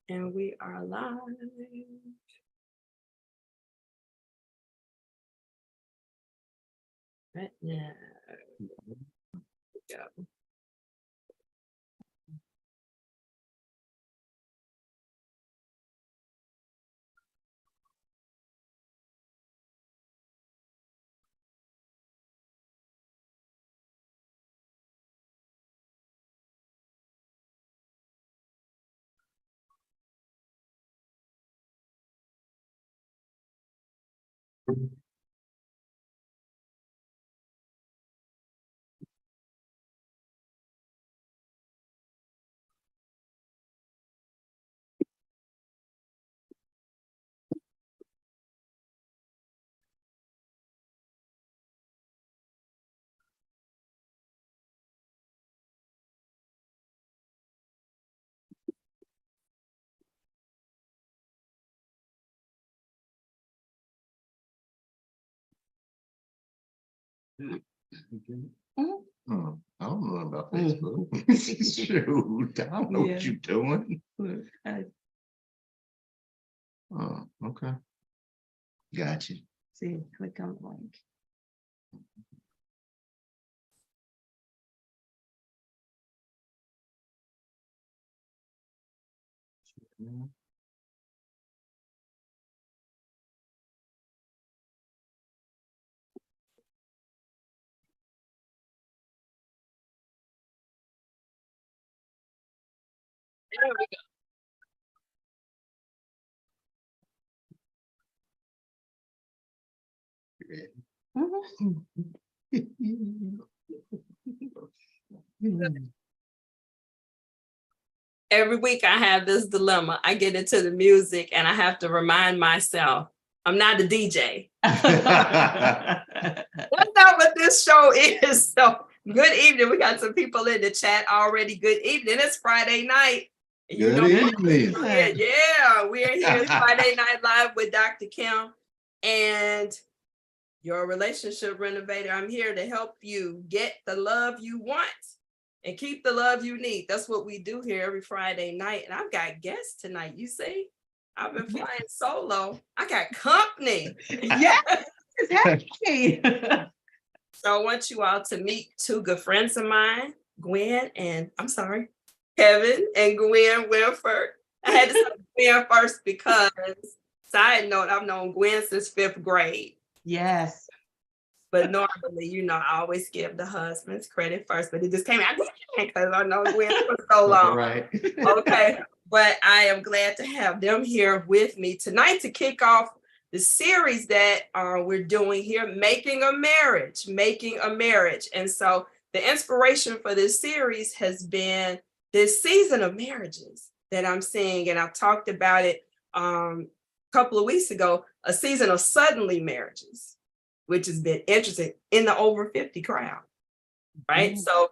And we are live. Right now. Go. I don't know about Facebook. Shoot, I don't know what you're doing. Oh, okay. Gotcha. See, click on the link. There we go. Every week I have this dilemma. I get into the music and I have to remind myself, I'm not a DJ. That's not what this show is. So good evening. We got some people in the chat already. Good evening. It's Friday night. Good evening. Yeah, we're here Friday Night Live with Dr. Kim and your relationship renovator. I'm here to help you get the love you want and keep the love you need. That's what we do here every Friday night. And I've got guests tonight. You see, I've been flying solo. I got company. Yes, exactly. So I want you all to meet two good friends of mine, Gwen and Kevin and Gwen Winford. I had to say Gwen first because, side note, I've known Gwen since 5th grade. Yes. But normally, I always give the husbands credit first, but it just came out because I know Gwen for so long. Right. Okay. But I am glad to have them here with me tonight to kick off the series that we're doing here, Making a Marriage. And so the inspiration for this series has been this season of marriages that I'm seeing. And I talked about it a couple of weeks ago, a season of suddenly marriages, which has been interesting in the over 50 crowd, right? So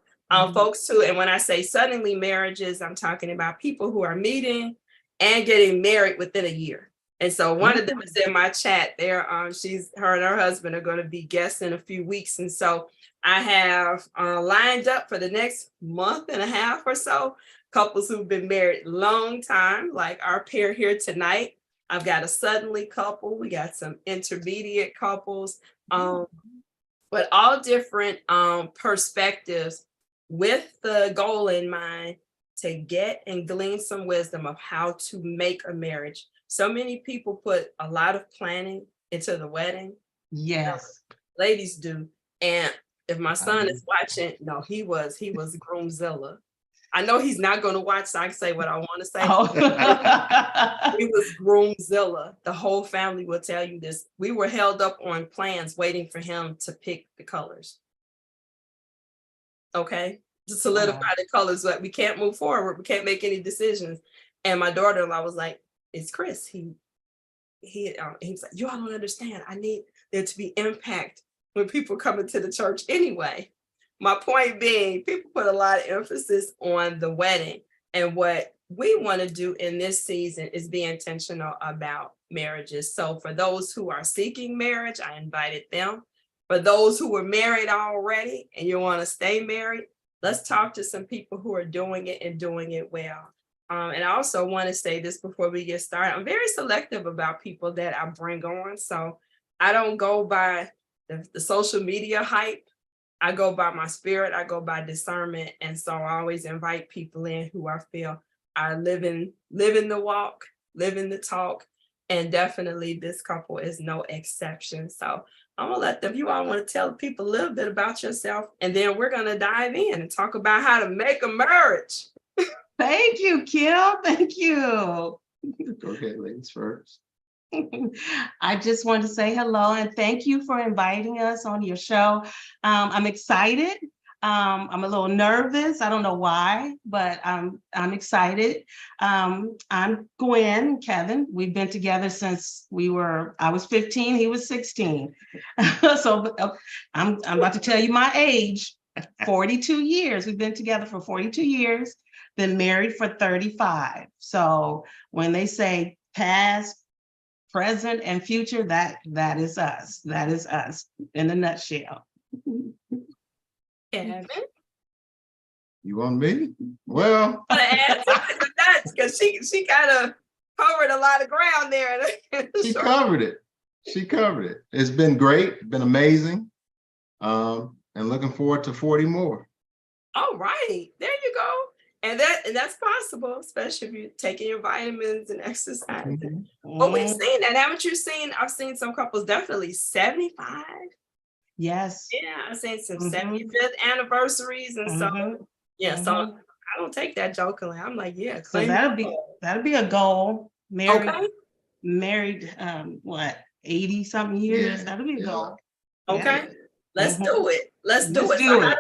folks too, and when I say suddenly marriages, I'm talking about people who are meeting and getting married within a year. And so one of them is in my chat there. Her and her husband are going to be guests in a few weeks. And so I have lined up for the next month and a half or so, couples who've been married long time, like our pair here tonight. I've got a suddenly couple. We got some intermediate couples, but all different perspectives with the goal in mind to get and glean some wisdom of how to make a marriage. So many people put a lot of planning into the wedding. Yes. Ladies do. And if my son is watching, no, he was Groomzilla. I know he's not going to watch, so I can say what I want to say. He was Groomzilla. The whole family will tell you this. We were held up on plans waiting for him to pick the colors. Okay, to solidify the colors, but we can't move forward. We can't make any decisions. And my daughter-in-law was like, "It's Chris. He was like, you all don't understand. I need there to be impact when people come into the church anyway." My point being, people put a lot of emphasis on the wedding. And what we want to do in this season is be intentional about marriages. So for those who are seeking marriage, I invited them. For those who were married already and you want to stay married, let's talk to some people who are doing it and doing it well. And I also want to say this before we get started. I'm very selective about people that I bring on. So I don't go by the social media hype. I go by my spirit. I go by discernment. And so I always invite people in who I feel are living the walk, living the talk. And definitely this couple is no exception. So I'm gonna let them, you all want to tell people a little bit about yourself, and then we're gonna dive in and talk about how to make a marriage. Thank you, Kim. Thank you. Go ahead, ladies first. I just want to say hello and thank you for inviting us on your show. I'm excited. I'm a little nervous. I don't know why, but I'm excited. I'm Gwen, Kevin. We've been together since I was 15, he was 16. So I'm about to tell you my age. 42 years. We've been together for 42 years, been married for 35. So when they say past, present, and future, that is us. That is us in a nutshell. Kevin, You want me? Well, want to add something to that because she kind of covered a lot of ground there. she covered it. She covered it. It's been great, been amazing. And looking forward to 40 more. All right, there you go. And that's possible, especially if you're taking your vitamins and exercising. But we've seen that. Haven't you seen? I've seen some couples definitely 75. Yes. Yeah, I've seen some 75th anniversaries. And so, yeah, so I don't take that jokingly. I'm like, yeah. So that'll be a goal. Married, what, 80 something years? Yeah. That'll be a goal. Okay, let's do it. Let's do Let's it. do it.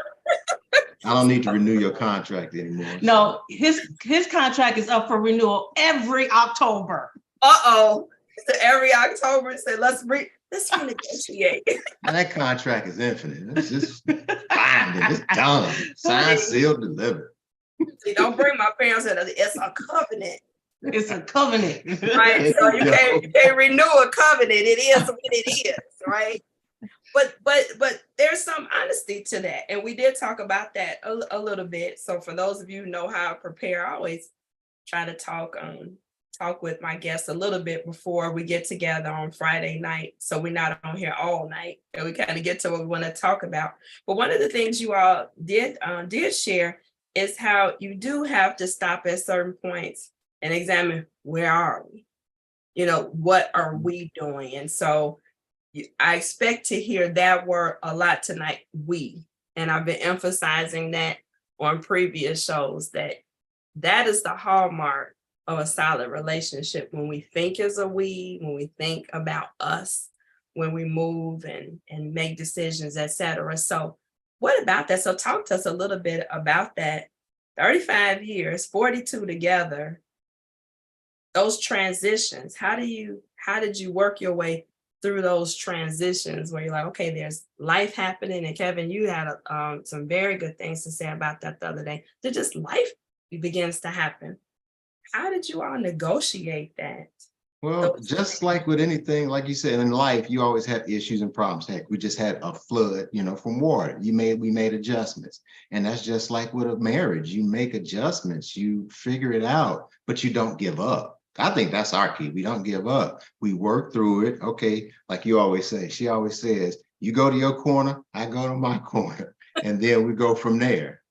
I don't need to renew your contract anymore. No, his contract is up for renewal every October. So every October, say let's renegotiate. And that contract is infinite. It's just binding. It's done. Signed, sealed, delivered. See, don't bring my parents in. It's a covenant. It's a covenant. Right. So you can't renew a covenant. It is what it is, right? But there's some honesty to that. And we did talk about that a little bit. So for those of you who know how to prepare, I always try to talk with my guests a little bit before we get together on Friday night. So we're not on here all night and we kind of get to what we want to talk about. But one of the things you all did share is how you do have to stop at certain points and examine, where are we? What are we doing? And so I expect to hear that word a lot tonight, we. And I've been emphasizing that on previous shows, that is the hallmark of a solid relationship. When we think as a we, when we think about us, when we move and make decisions, etc. So what about that? So talk to us a little bit about that. 35 years, 42 together, those transitions. How did you work your way through those transitions where you're like, okay, there's life happening? And Kevin, you had some very good things to say about that the other day. That just life begins to happen. How did you all negotiate that? Well, just like with anything, like you said, in life, you always have issues and problems. Heck, we just had a flood, from water. We made adjustments. And that's just like with a marriage. You make adjustments, you figure it out, but you don't give up. I think that's our key. We don't give up. We work through it. Okay, like you always say, she always says, you go to your corner, I go to my corner. And then we go from there,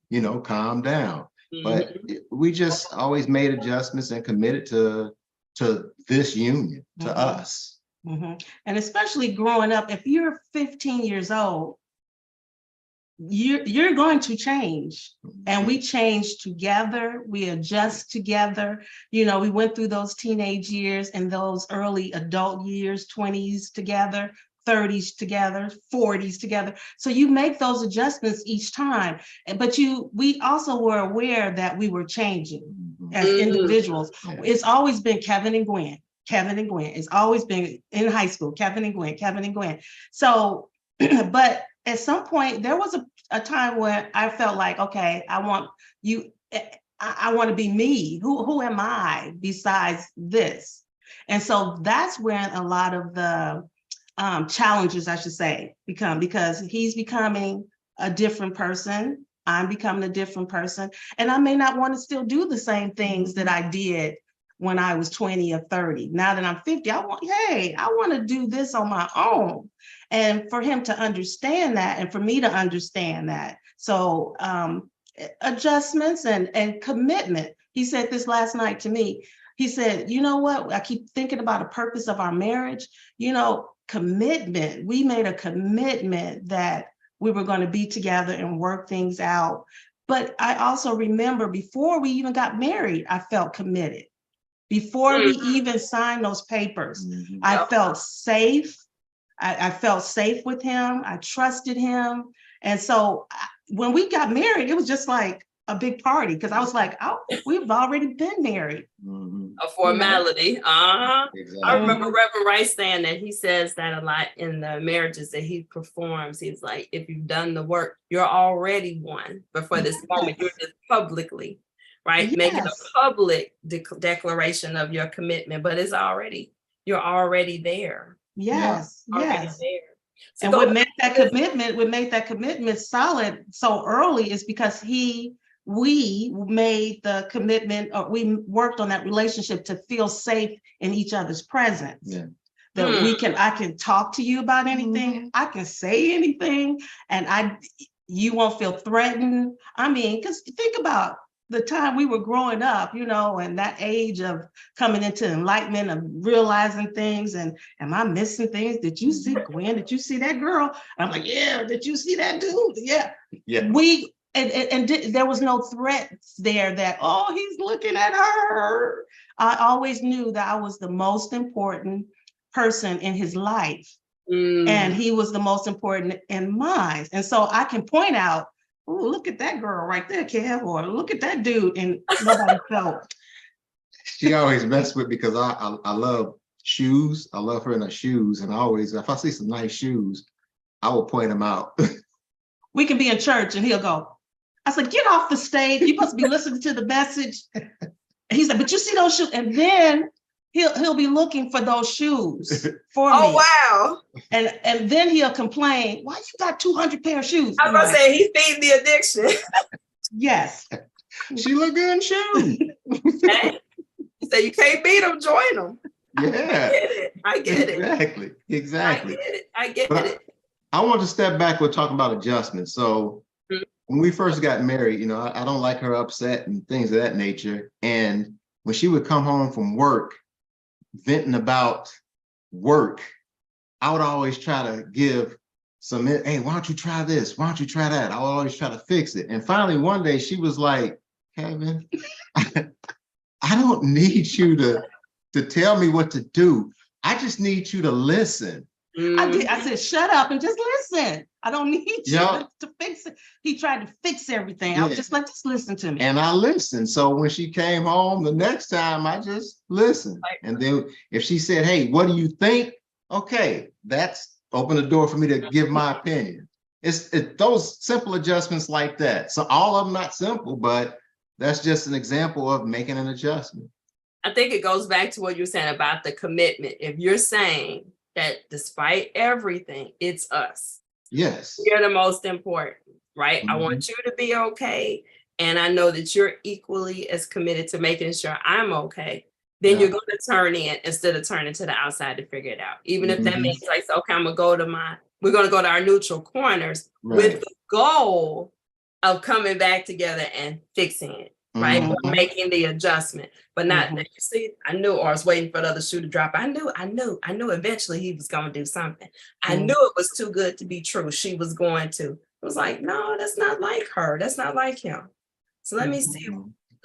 calm down. But we just always made adjustments and committed to this union, to us. And especially growing up, if you're 15 years old, you're going to change. And we change together, we adjust together. We went through those teenage years and those early adult years, 20s together, 30s together, 40s together. So you make those adjustments each time. But we also were aware that we were changing as individuals. It's always been Kevin and Gwen. It's always been in high school, Kevin and Gwen. So, but at some point there was a time where I felt like, okay, I want to be me. Who am I besides this? And so that's when a lot of the challenges, I should say, become, because he's becoming a different person. I'm becoming a different person. And I may not want to still do the same things that I did when I was 20 or 30. Now that I'm 50, I want to do this on my own. And for him to understand that, and for me to understand that. So adjustments and commitment. He said this last night to me. He said, you know what? I keep thinking about the purpose of our marriage. You know, commitment. We made a commitment that we were going to be together and work things out. But I also remember before we even got married, I felt committed. Before we even signed those papers, I felt safe. I felt safe with him. I trusted him. And so when we got married, it was just like a big party because I was like, oh, we've already been married. A formality. Exactly. I remember Reverend Rice saying that. He says that a lot in the marriages that he performs. He's like, if you've done the work, you're already one. But for this moment, you're just publicly, right? Making a public declaration of your commitment, but you're already there. Yes. Already there. So and what made that commitment solid so early is because we made the commitment, or we worked on that relationship to feel safe in each other's presence. Yeah. That I can talk to you about anything, I can say anything, and you won't feel threatened. I mean, because think about the time we were growing up, you know, and that age of coming into enlightenment, of realizing things, and am I missing things? Did you see Gwen? Did you see that girl? I'm like, yeah. Did you see that dude? Yeah. And there was no threats there that, oh, he's looking at her. I always knew that I was the most important person in his life. And he was the most important in mine. And so I can point out, oh, look at that girl right there, Kev, or look at that dude, and nobody felt. She always messed with me because I love shoes. I love her in her shoes. And I always, if I see some nice shoes, I will point them out. We can be in church and he'll go, I said, get off the stage. You must be listening to the message. And he said, but you see those shoes? And then he'll be looking for those shoes for me. Oh, wow. And then he'll complain, why you got 200 pair of shoes? I was going to say, he feeds the addiction. Yes. She look good in shoes. Hey, he said, you can't beat them, join them. Yeah. I get it. Exactly. I get it. I want to step back. We're talking about adjustments. So when we first got married, you know, I don't like her upset and things of that nature. And when she would come home from work, venting about work, I would always try to give some, hey, why don't you try this? Why don't you try that? I would always try to fix it. And finally, one day she was like, Kevin, I don't need you to tell me what to do. I just need you to listen. I said, shut up and just listen. I don't need you to fix it. He tried to fix everything. I was just like, just listen to me. And I listened. So when she came home the next time, I just listened. And then if she said, hey, what do you think? Okay, that's open the door for me to give my opinion. It's those simple adjustments like that. So all of them not simple, but that's just an example of making an adjustment. I think it goes back to what you were saying about the commitment. If you're saying that despite everything, it's us. Yes. You're the most important, right? I want you to be okay. And I know that you're equally as committed to making sure I'm okay. Then you're going to turn in instead of turning to the outside to figure it out. Even if that means like, okay, we're going to go to our neutral corners with the goal of coming back together and fixing it. Right, or making the adjustment, but not you see. I knew, or I was waiting for the other shoe to drop. I knew. Eventually, he was going to do something. I knew it was too good to be true. She was going to. It was like, no, that's not like her. That's not like him. So let me see.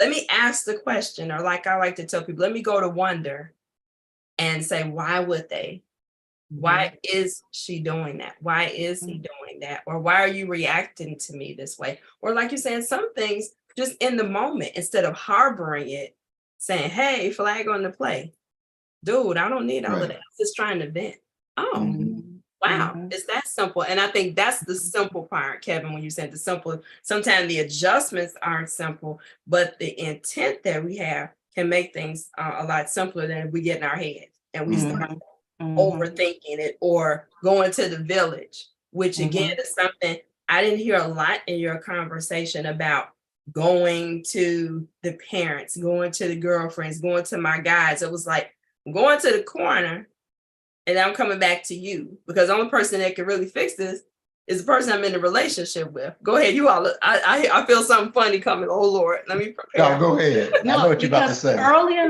Let me ask the question, or like I like to tell people, let me go to wonder, and say, why would they? Why is she doing that? Why is he doing that? Or why are you reacting to me this way? Or like you're saying, some things. Just in the moment, instead of harboring it, saying, hey, flag on the play. Dude, I don't need all of that. I'm just trying to vent. Oh, wow. It's that simple. And I think that's the simple part, Kevin, when you said the simple, sometimes the adjustments aren't simple, but the intent that we have can make things a lot simpler than if we get in our head and we start overthinking it or going to the village, which again is something I didn't hear a lot in your conversation about going to the parents, going to the girlfriends, going to my guys. It was like, I'm going to the corner and I'm coming back to you, because the only person that can really fix this is the person I'm in a relationship with. Go ahead, you all. I feel something funny coming. Oh Lord, let me prepare. No, go ahead. I know what you're about to because say. earlier,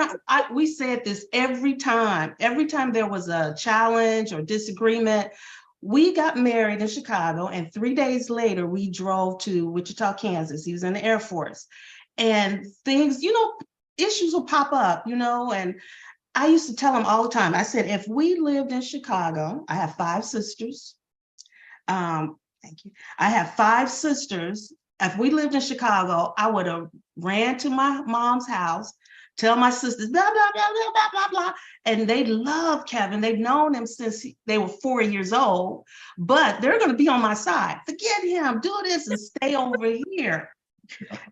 we said this every time there was a challenge or disagreement. We got married in Chicago, and 3 days later, we drove to Wichita, Kansas. He was in the Air Force. And things, issues will pop up, and I used to tell him all the time, I said, if we lived in Chicago, I have 5 sisters. Thank you. I have 5 sisters. If we lived in Chicago, I would have ran to my mom's house, tell my sisters, blah, blah, blah, blah, blah, blah, blah. And they love Kevin. They've known him since they were 4 years old, but they're going to be on my side. Forget him, do this and stay over here.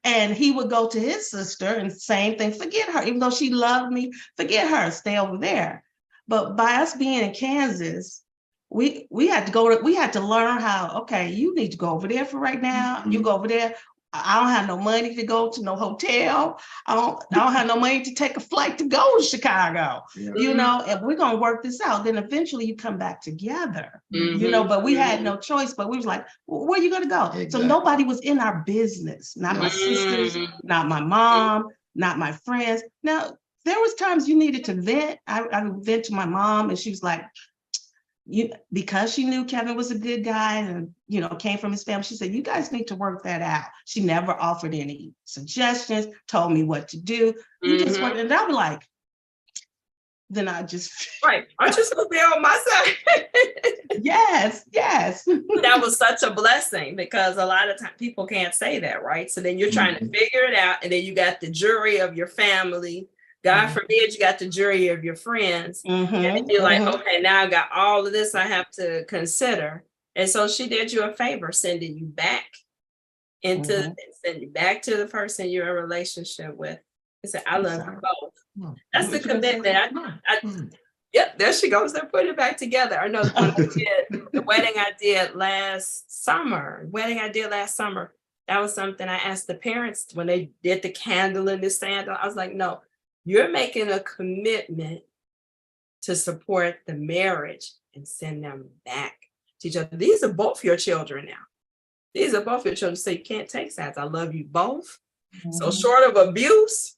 And he would go to his sister and same thing, forget her, even though she loved me, forget her, stay over there. But by us being in Kansas, we had to learn how, okay, you need to go over there for right now. You go over there. I don't have no money to go to no hotel. I don't have no money to take a flight to go to Chicago, and we're going to work this out. Then eventually you come back together, but we had no choice, but we was like, well, where are you going to go? Exactly. So nobody was in our business, not my sisters, not my mom, not my friends. Now, there was times you needed to vent. I would vent to my mom and she was like, because she knew Kevin was a good guy and came from his family, she said, you guys need to work that out. She never offered any suggestions, told me what to do. You just worked, and I was like, then I just right. Aren't you supposed to be on my side? Yes. That was such a blessing, because a lot of times people can't say that, right? So then you're trying to figure it out, and then you got the jury of your family. God forbid you got the jury of your friends. And you're like, okay, now I got all of this I have to consider. And so she did you a favor, sending you back sending you back to the person you're in a relationship with. I said, I love you both. That's the commitment. Yep, there she goes. They're putting it back together. I know the wedding I did last summer, that was something I asked the parents when they did the candle and the sandal. I was like, no, you're making a commitment to support the marriage and send them back to each other. These are both your children now. So you can't take sides. I love you both. So short of abuse,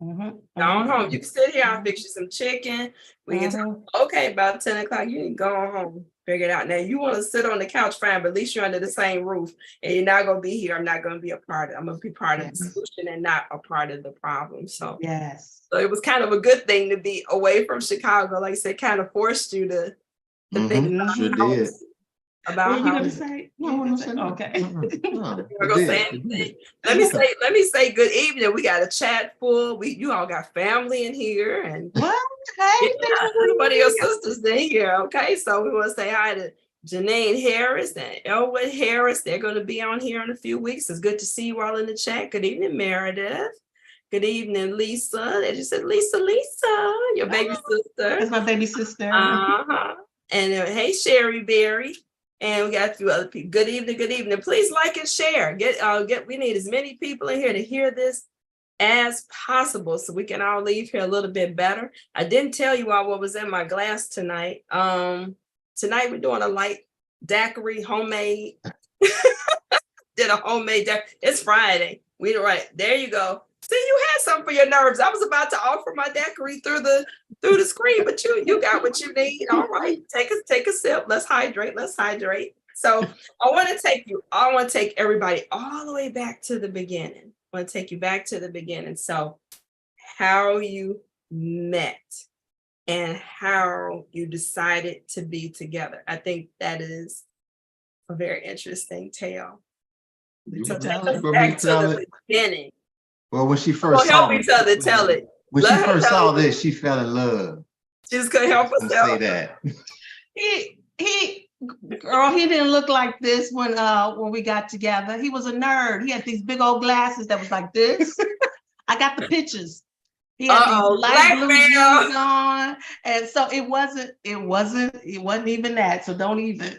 go on home. You can sit here, I'll fix you some chicken. We can talk. Okay, about 10 o'clock, you can go home, figure it out. Now, you want to sit on the couch, fine, but at least you're under the same roof and you're not going to be here. I'm not going to be a part of it. I'm going to be part of the solution and not a part of the problem. So, so it was kind of a good thing to be away from Chicago. Like I said, kind of forced you to think about what are you going to say? Okay. Let me say good evening. We got a chat full. You all got family in here, and everybody, your sisters in here. Okay, so we want to say hi to Janine Harris and Elwood Harris. They're going to be on here in a few weeks. It's good to see you all in the chat. Good evening, Meredith. Good evening, Lisa. They just said Lisa, your baby sister. That's my baby sister. And hey, Sherry Berry. And we got a few other people. Good evening. Please like and share. We need as many people in here to hear this as possible, so we can all leave here a little bit better. I didn't tell you all what was in my glass tonight. Tonight we're doing a light daiquiri, homemade. Did a homemade daiquiri. It's Friday. There you go. See, you had something for your nerves. I was about to offer my daiquiri through the screen, but you got what you need. All right, take a sip. Let's hydrate. So I want to take everybody all the way back to the beginning. I want to take you back to the beginning. So how you met and how you decided to be together. I think that is a very interesting tale. So take us back to the beginning. Well, when she first saw me tell it. When she first saw this, she fell in love. She just couldn't help herself. Say that. He didn't look like this when we got together. He was a nerd. He had these big old glasses that was like this. I got the pictures. He had these light blue jeans on, and so it wasn't even that. So don't even.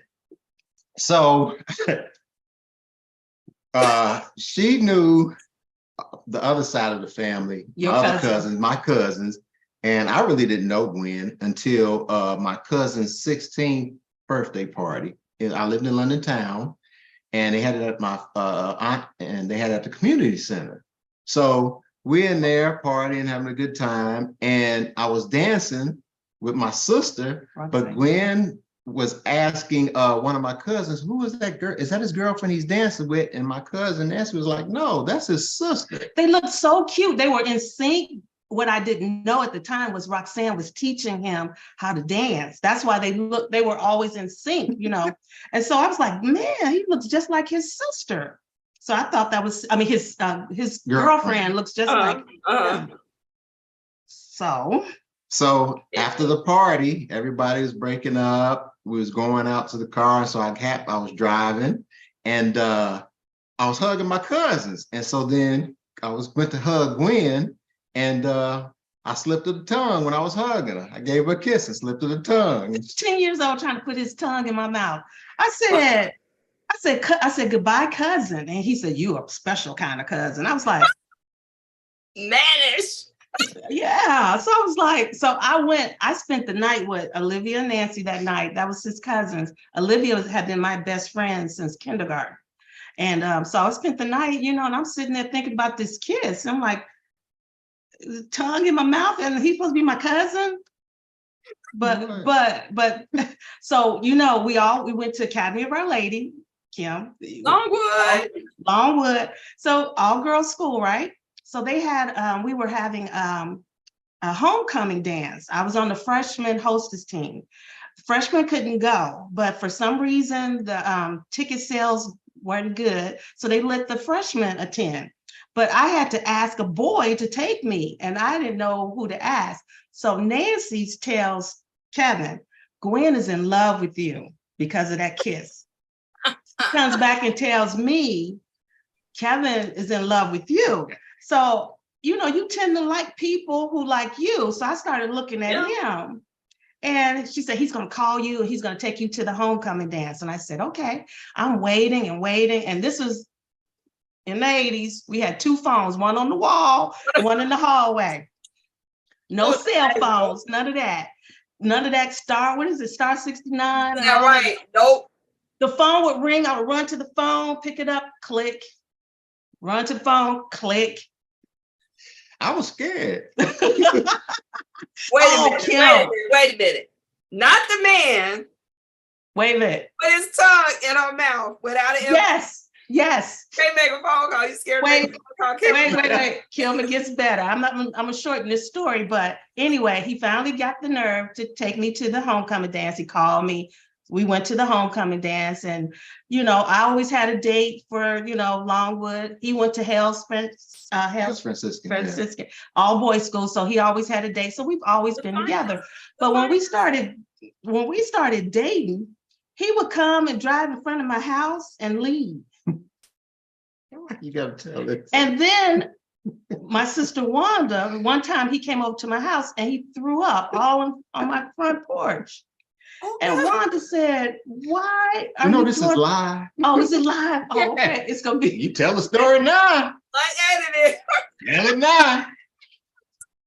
So She knew the other side of the family, Your my other cousin. cousins, my cousins, and I really didn't know Gwen until my cousin's 16th birthday party. I lived in London town, and they had it at my aunt, and they had it at the community center. So we're in there partying, having a good time, and I was dancing with my sister, but Gwen was asking one of my cousins, who is that girl? Is that his girlfriend he's dancing with? And my cousin Nancy was like, no, that's his sister. They looked so cute. They were in sync. What I didn't know at the time was Roxanne was teaching him how to dance. That's why they were always in sync, you know. And so I was like, man, he looks just like his sister. So I thought that was, I mean, his girlfriend looks just like him. So after the party, everybody was breaking up. We was going out to the car. So I was driving, and I was hugging my cousins. And so then I went to hug Gwen, and I slipped of the tongue when I was hugging her. I gave her a kiss and slipped of the tongue. 10 years old trying to put his tongue in my mouth. I said, goodbye, cousin. And he said, you a special kind of cousin. I was like, Mannish. Yeah. So I was like, I spent the night with Olivia and Nancy that night. That was his cousins. Olivia had been my best friend since kindergarten. And so I spent the night, you know, and I'm sitting there thinking about this kiss. I'm like, tongue in my mouth, and he's supposed to be my cousin. But so, you know, we went to Academy of Our Lady, Kim. Longwood. So all girls school, right? So they had, we were having a homecoming dance. I was on the freshman hostess team. Freshmen couldn't go, but for some reason the ticket sales weren't good. So they let the freshmen attend. But I had to ask a boy to take me, and I didn't know who to ask. So Nancy tells Kevin, Gwen is in love with you because of that kiss. He comes back and tells me, Kevin is in love with you. So, you know, you tend to like people who like you. So I started looking at him, and she said, he's going to call you and he's going to take you to the homecoming dance. And I said, okay. I'm waiting and waiting. And this was in the 80s. We had two phones, one on the wall, one in the hallway. No cell phones, none of that. None of that star 69? Yeah, right. Nope. The phone would ring. I would run to the phone, pick it up, click. Run to the phone, click. I was scared. Wait a minute. Not the man. Wait a minute. Put his tongue in her mouth without it. Yes. Can't make a phone call. You scared to make a phone call. Wait. Kilmer gets better. I'm gonna shorten this story, but anyway, he finally got the nerve to take me to the homecoming dance. He called me. We went to the homecoming dance, and, you know, I always had a date for, you know, Longwood. He went to Hales Franciscan, all boys school. So he always had a date. So we've always been together. But when we started dating, he would come and drive in front of my house and leave. You gotta tell this. And then my sister Wanda, one time he came over to my house and he threw up all on my front porch. Okay. And Wanda said, why are you this is live? Oh, is it live? Oh, okay. It's gonna be. You tell the story now. I edited it. Tell it now.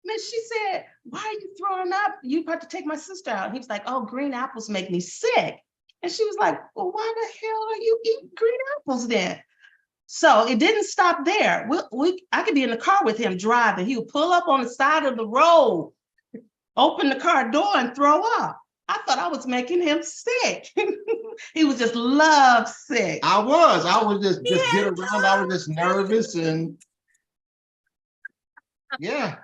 Then she said, why are you throwing up? You about to take my sister out. And he was like, oh, green apples make me sick. And she was like, well, why the hell are you eating green apples then? So it didn't stop there. I could be in the car with him driving. He would pull up on the side of the road, open the car door, and throw up. I thought I was making him sick. He was just love sick. I was just get around. I was just nervous, and yeah.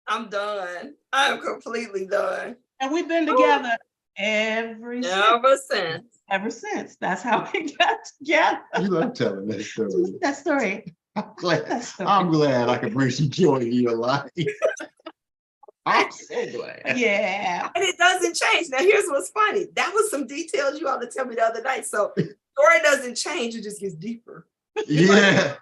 I'm done. I'm completely done. And we've been together ever since. Ever since. That's how we got together. You love telling that story. That story. I'm glad I could bring some joy in your life. I'm so glad. Yeah. And it doesn't change. Now, here's what's funny. That was some details you all to tell me the other night. So the story doesn't change. It just gets deeper. Yeah.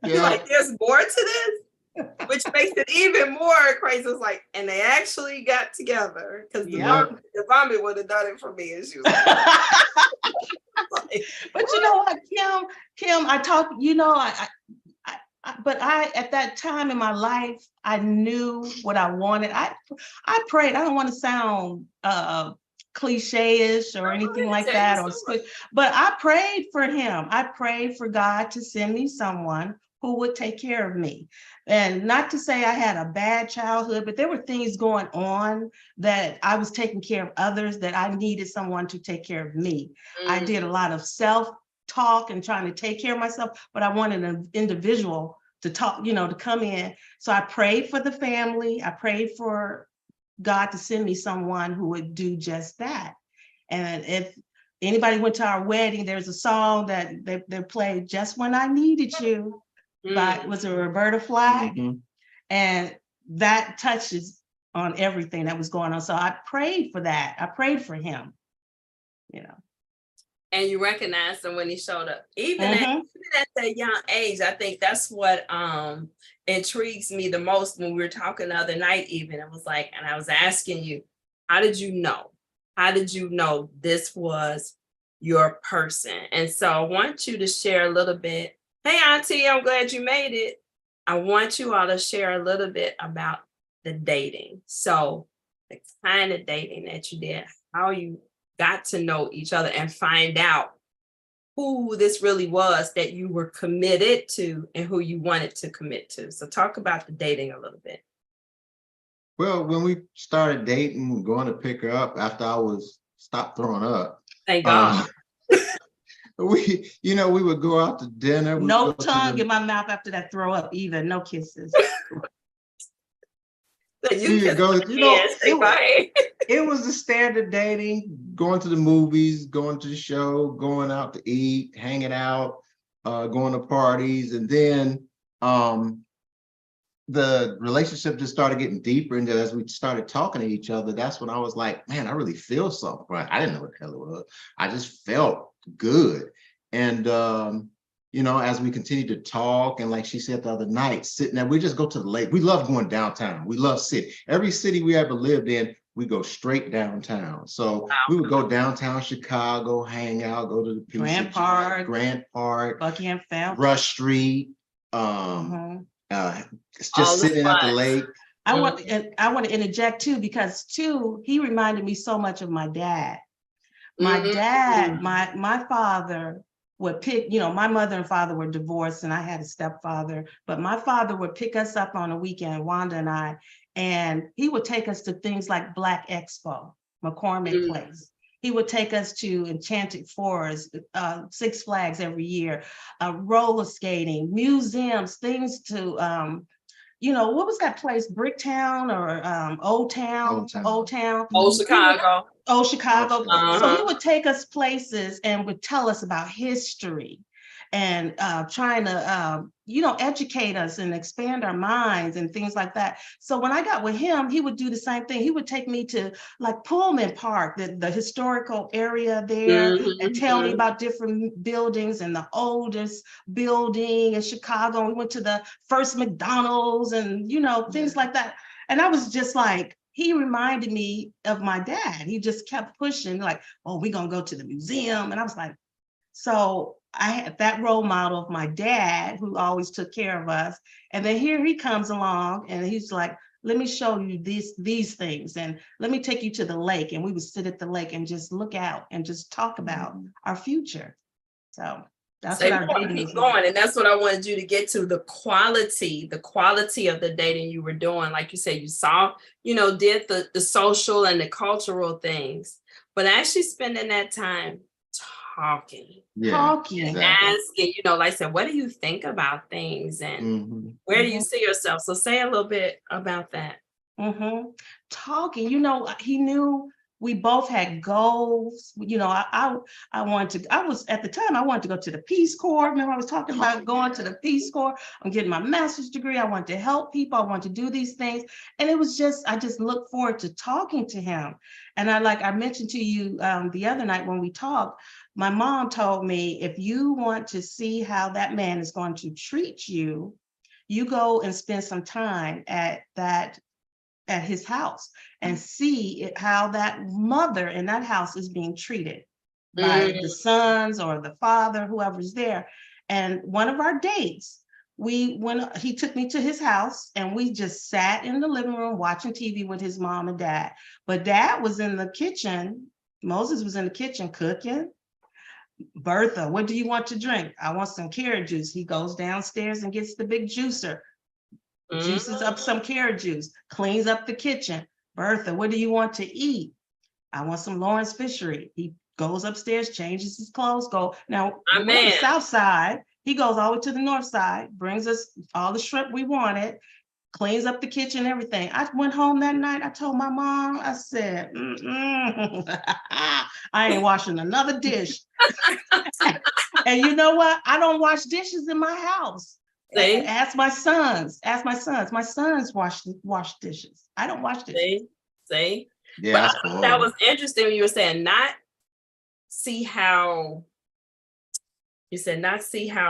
You're like, there's more to this? which makes it even more crazy. It's like, and they actually got together because Yeah. the vomit would have done it for me. And she was like, But you know what, Kim, I talk, you know, but at that time in my life, I knew what I wanted. I prayed. I don't want to sound cliche-ish or anything like that, but I prayed for him. I prayed for God to send me someone who would take care of me. And not to say I had a bad childhood, but there were things going on that I was taking care of others, that I needed someone to take care of me. I did a lot of self-talk and trying to take care of myself, but I wanted an individual to talk, you know, to come in. So I prayed for the family. I prayed for God to send me someone who would do just that. And if anybody went to our wedding, there's a song that they played, Just When I Needed You, by, was it Roberta Flack? And that touches on everything that was going on. So I prayed for that. I prayed for him, you know. And you recognized him when he showed up. Even at that young age, I think that's what intrigues me the most. When we were talking the other night, even, it was like, and I was asking you, how did you know? How did you know this was your person? And so I want you to share a little bit. Hey, Auntie, I'm glad you made it. I want you all to share a little bit about the dating. So the kind of dating that you did, how you got to know each other and find out who this really was that you were committed to and who you wanted to commit to. So talk about the dating a little bit. Well, when we started dating, going to pick her up after I was stopped throwing up. Thank God. We would go out to dinner. No tongue in my mouth after that throw up either. No kisses. It was the standard dating, going to the movies, going to the show, going out to eat, hanging out, going to parties. And then the relationship just started getting deeper. And as we started talking to each other, that's when I was like, man, I really feel something. Right? I didn't know what the hell it was. I just felt good. And as we continued to talk, and like she said the other night, sitting there, we just go to the lake. We love going downtown. We love city. Every city we ever lived in, we go straight downtown. So we would go downtown Chicago, hang out, go to the Grant Park, Buckingham Fountain, Rush Street, just sitting at the lake. I want to interject too, because he reminded me so much of my dad. My dad, my father would pick, my mother and father were divorced and I had a stepfather, but my father would pick us up on a weekend, Wanda and I, and he would take us to things like Black Expo, McCormick Place. He would take us to Enchanted Forest, Six Flags every year, roller skating, museums, things to, what was that place? Bricktown or Old Town? Old Chicago. Old Chicago. So he would take us places and would tell us about history and trying to, educate us and expand our minds and things like that. So when I got with him, he would do the same thing. He would take me to like Pullman Park, the historical area there, and tell me about different buildings, and the oldest building in Chicago. We went to the first McDonald's and, things like that. And I was just like, he reminded me of my dad. He just kept pushing like, oh, we're going to go to the museum. And I was like, so I had that role model of my dad who always took care of us. And then here he comes along and he's like, let me show you these things and let me take you to the lake. And we would sit at the lake and just look out and just talk about our future. So that's what our dating is going. And that's what I wanted you to get to, the quality of the dating you were doing. Like you said, you saw, did the social and the cultural things, but actually spending that time talking, exactly. Asking, like I said, what do you think about things and where do you see yourself? So say a little bit about that. Talking, he knew we both had goals. I wanted to, I wanted to go to the Peace Corps. Remember I was talking about going to the Peace Corps. I'm getting my master's degree. I want to help people. I want to do these things. And it was I just look forward to talking to him. And I mentioned to you the other night when we talked, my mom told me, if you want to see how that man is going to treat you, you go and spend some time at his house and see how that mother in that house is being treated by the sons or the father, whoever's there. And one of our dates, he took me to his house and we just sat in the living room watching TV with his mom and dad. But dad was in the kitchen. Moses was in the kitchen cooking. Bertha, what do you want to drink? I want some carrot juice. He goes downstairs and gets the big juicer, juices up some carrot juice, cleans up the kitchen. Bertha, what do you want to eat? I want some Lawrence Fishery. He goes upstairs, changes his clothes, Now, we're on the south side. He goes all the way to the north side, brings us all the shrimp we wanted, cleans up the kitchen, everything. I went home that night. I told my mom, I said, I ain't washing another dish. And you know what? I don't wash dishes in my house. Ask my sons. My sons wash dishes. I don't wash dishes. See? Yeah, but that was interesting when you were saying not see how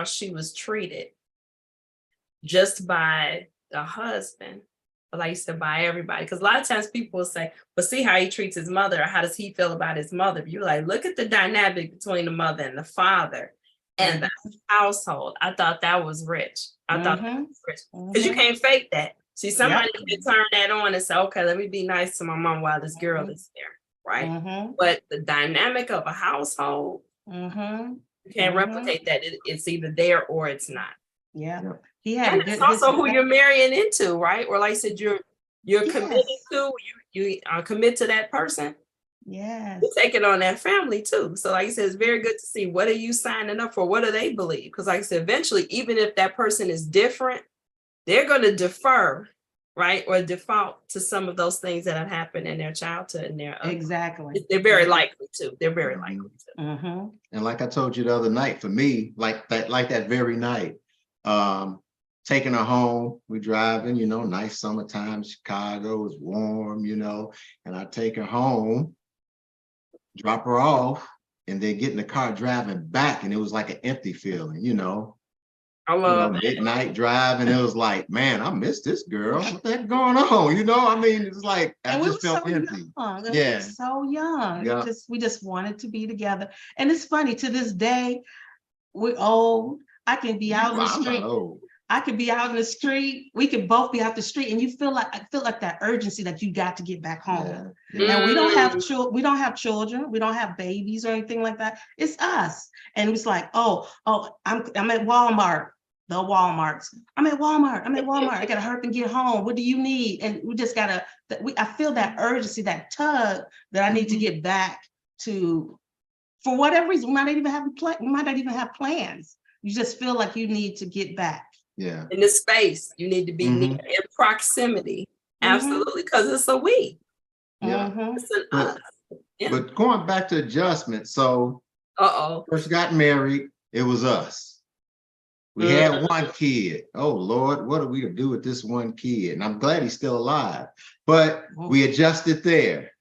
she was treated just by the husband, but like you said, by everybody. Because a lot of times people will say, but see how he treats his mother, or how does he feel about his mother? You're like, look at the dynamic between the mother and the father and the household. I thought that was rich. I thought that was rich. Because you can't fake that. See, somebody can turn that on and say, okay, let me be nice to my mom while this girl is there, right? But the dynamic of a household, you can't replicate that. It's either there or it's not. Yeah. And it's also who you're marrying into, right? Or like I said, you're committed to, you commit to that person. Yes. You're taking on that family too. So like I said, it's very good to see, what are you signing up for? What do they believe? Because like I said, eventually, even if that person is different, they're going to defer, right? Or default to some of those things that have happened in their childhood and their exactly. They're very likely to. They're very likely to. And like I told you the other night, for me, like that very night, taking her home, we driving, nice summertime, Chicago is warm, and I take her home, drop her off, and then get in the car driving back, and it was like an empty feeling, I love midnight drive, and it was like, man, I miss this girl. What the heck going on? I mean, it's like I just felt empty. Yeah, so young. Yeah. We just wanted to be together, and it's funny. To this day, we're old. I can be out in the street. I could be out in the street. We could both be out the street, and I feel like that urgency that you got to get back home. Yeah. And we don't have children. We don't have babies or anything like that. It's us, and it's like, I'm at Walmart. The Walmarts. I'm at Walmart. I gotta hurry up and get home. What do you need? And we just gotta. I feel that urgency, that tug that I need to get back to. For whatever reason, we might not even have plans. You just feel like you need to get back. Yeah. In the space, you need to be near, in proximity. Absolutely, because it's a we. Yeah. It's an us. Yeah. But going back to adjustment, so first got married, it was us. We had one kid. Oh Lord, what are we to do with this one kid? And I'm glad he's still alive. But we adjusted there.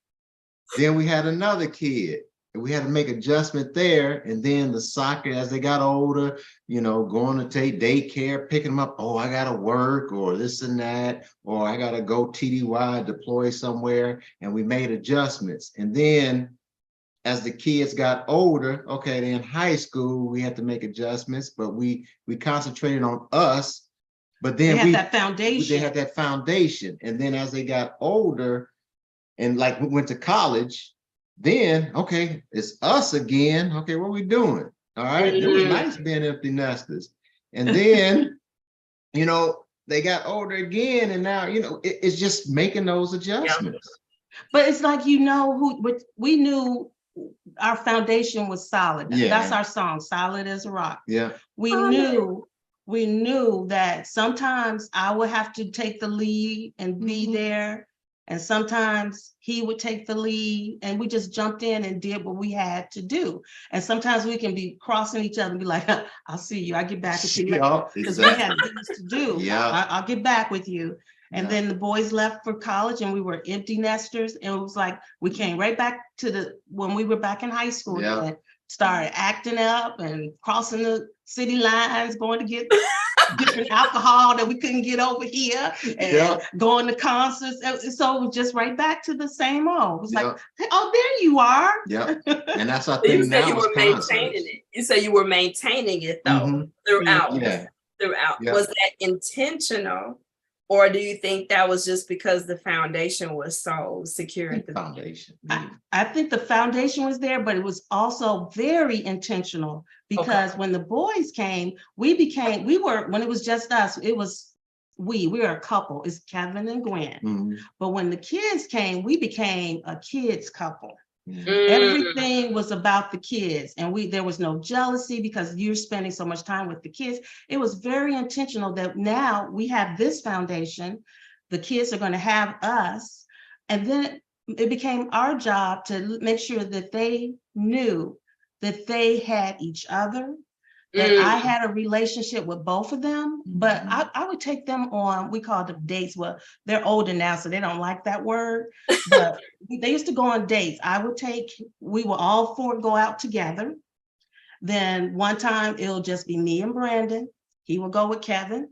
Then we had another kid. We had to make adjustment there, and then the soccer as they got older, going to take daycare, picking them up. Oh, I gotta work, or this and that, or I gotta go TDY, deploy somewhere, and we made adjustments. And then as the kids got older, okay, then in high school we had to make adjustments, but we concentrated on us. But then we had that foundation, and then as they got older, and like we went to college. Then, okay, it's us again. Okay, what are we doing? All right, it was nice being empty nesters. And then, they got older again, and now, it's just making those adjustments. But it's like, we knew our foundation was solid. Yeah. That's our song, Solid as a Rock. Yeah. We knew that sometimes I would have to take the lead and be there. And sometimes he would take the lead, and we just jumped in and did what we had to do. And sometimes we can be crossing each other and be like, I'll see you. I'll get back with you. Because we had things to do. Yeah. I'll get back with you. And then the boys left for college, and we were empty nesters. And it was like, we came right back to when we were back in high school. Yeah. And started acting up and crossing the city lines, going to get different alcohol that we couldn't get over here, and Yeah. going to concerts. So it was just right back to the same old. It was like, Yeah. oh, there you are. Yep. And that's our So you thing said now you is were maintaining concerts. it. You said you were maintaining it though Mhm. throughout. Yeah. Throughout. Yeah. Was that intentional, or do you think that was just because the foundation was so secure at the Foundation. I think the foundation was there, but it was also very intentional because when the boys came, when it was just us, we were a couple, it's Kevin and Gwen. Mhm. But when the kids came, we became a kids couple. Mhm. Everything was about the kids, and there was no jealousy because you're spending so much time with the kids. It was very intentional that now we have this foundation, the kids are going to have us, and then it became our job to make sure that they knew that they had each other, that I had a relationship with both of them, but I would take them on, we call them dates. Well, they're older now, so they don't like that word, but they used to go on dates. We will all four go out together. Then one time it'll just be me and Brandon. He will go with Kevin.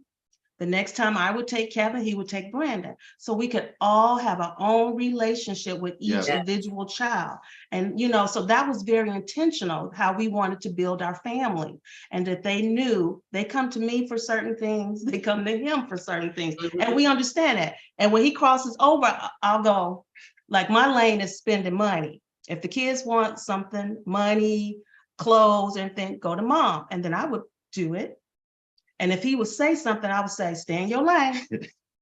The next time I would take Kevin, he would take Brandon. So we could all have our own relationship with each individual child. And, so that was very intentional, how we wanted to build our family, and that they knew they come to me for certain things, they come to him for certain things. And we understand that. And when he crosses over, I'll go, like my lane is spending money. If the kids want something, money, clothes, anything, go to mom. And then I would do it. And if he would say something, I would say, stay in your lane,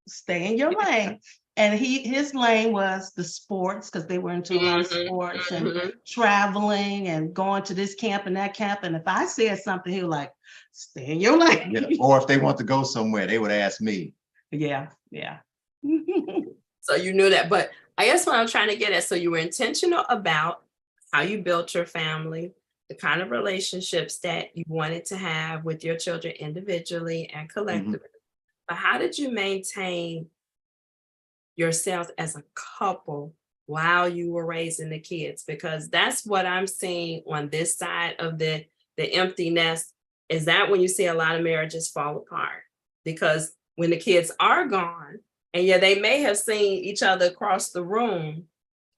stay in your lane. And his lane was the sports, because they were into a lot of sports and traveling and going to this camp and that camp. And if I said something, he was like, stay in your lane. Yeah. Or if they want to go somewhere, they would ask me. Yeah. So you knew that, but I guess what I'm trying to get at, so you were intentional about how you built your family, the kind of relationships that you wanted to have with your children individually and collectively. But how did you maintain yourselves as a couple while you were raising the kids? Because that's what I'm seeing on this side of the empty nest, is that when you see a lot of marriages fall apart. Because when the kids are gone, and they may have seen each other across the room,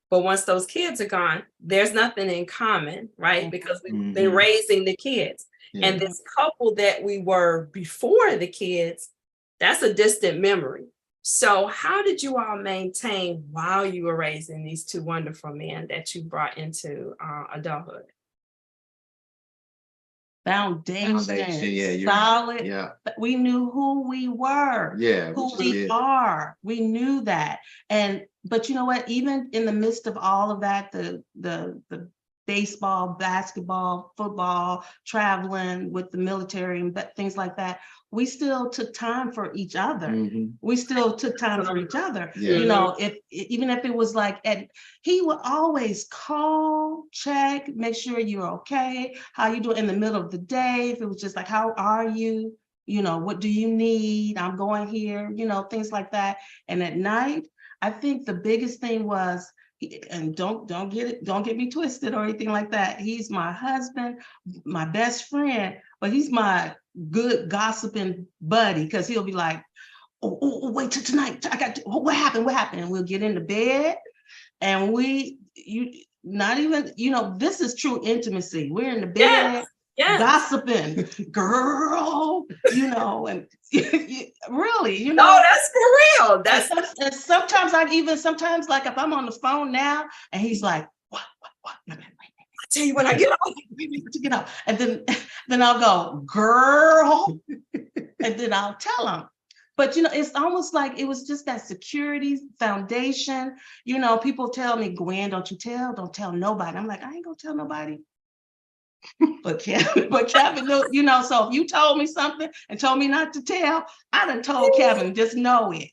but once those kids are gone, there's nothing in common, right? Because we've been raising the kids. Yeah. And this couple that we were before the kids, that's a distant memory. So how did you all maintain while you were raising these two wonderful men that you brought into adulthood? Foundation, solid. Yeah. We knew who we were, who we are. We knew that. But you know what? Even in the midst of all of that, the baseball, basketball, football, traveling with the military and things like that, we still took time for each other. We still took time for each other. Even if it was like, he would always call, check, make sure you're okay, how you doing in the middle of the day. If it was just like, how are you? What do you need? I'm going here, things like that. And at night, I think the biggest thing was, and don't get me twisted or anything like that, he's my husband, my best friend, but he's my good gossiping buddy, because he'll be like, oh, wait till tonight, what happened, and we'll get into bed, and this is true intimacy. We're in the bed, gossiping, girl, and really, No, that's for real. And sometimes like if I'm on the phone now and he's like, what? I'll tell you when I get off. And then I'll go, girl, and then I'll tell him. But it's almost like it was just that security foundation. People tell me, Gwen, don't tell nobody. I'm like, I ain't gonna tell nobody. But Kevin, so if you told me something and told me not to tell, I done told Kevin, just know it.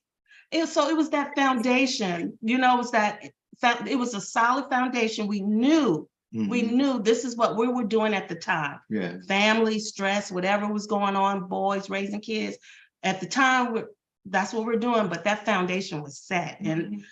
So it was that foundation, it was a solid foundation. We knew this is what we were doing at the time. Yeah. Family, stress, whatever was going on, boys raising kids. At the time, that's what we're doing, but that foundation was set. And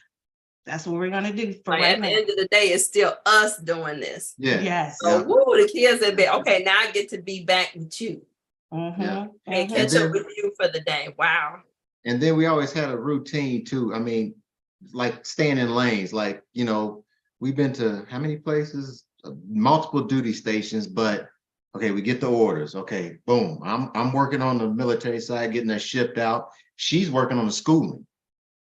that's what we're gonna do for right at now. the end of the day, it's still us doing this. Yeah. Yes. So the kids have been, okay, now I get to be back with you. Mhm, And mhm. catch then- up with you for the day. Wow. And then we always had a routine too. I mean, like staying in lanes, like, you know, we've been to how many places? Multiple duty stations, but okay, we get the orders. Okay, boom. I'm working on the military side, getting that shipped out. She's working on the schooling.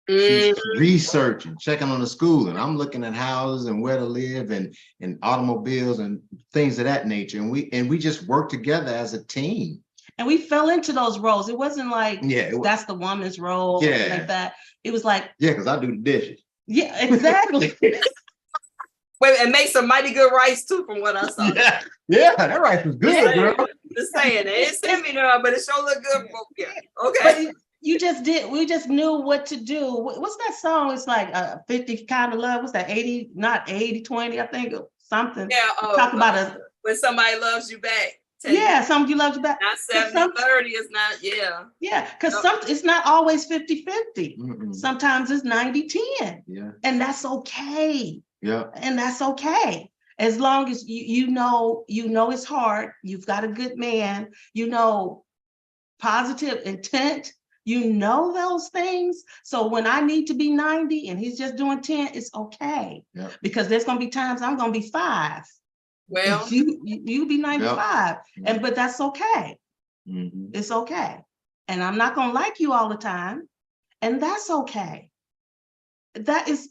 She's Mhm. researching, checking on the schooling. I'm looking at houses and where to live and automobiles and things of that nature. And we just work together as a team. And we fell into those roles. It wasn't like Yeah, that's the woman's role, Yeah. like that. It was like, yeah, because I do the dishes. yeah, exactly. Wait, and make some mighty good rice too, from what I saw. Yeah, that rice was good, girl. Just saying, they ain't sent me none, but it sure look good for you. But Okay. we just knew what to do. What's that song? It's like 50 kind of love. What's that? 80, not 80, 20, I think, or something. Yeah. Talk about when somebody loves you back. tell you, yeah, something you love you back. Not 'Cause 70-30, it's not, yeah. Yeah, because No. it's not always 50-50. Mm-mm. Sometimes it's 90-10. Yeah, And that's okay. yeah. And that's okay. As long as you know it's hard, you've got a good man, you know, positive intent, you know those things. So when I need to be 90 and he's just doing 10, it's okay. Yep. Because there's gonna be times I'm gonna be 5. Well, And you be 95. Yep. But that's okay. Mhm. It's okay. And I'm not gonna like you all the time. And that's okay. That is,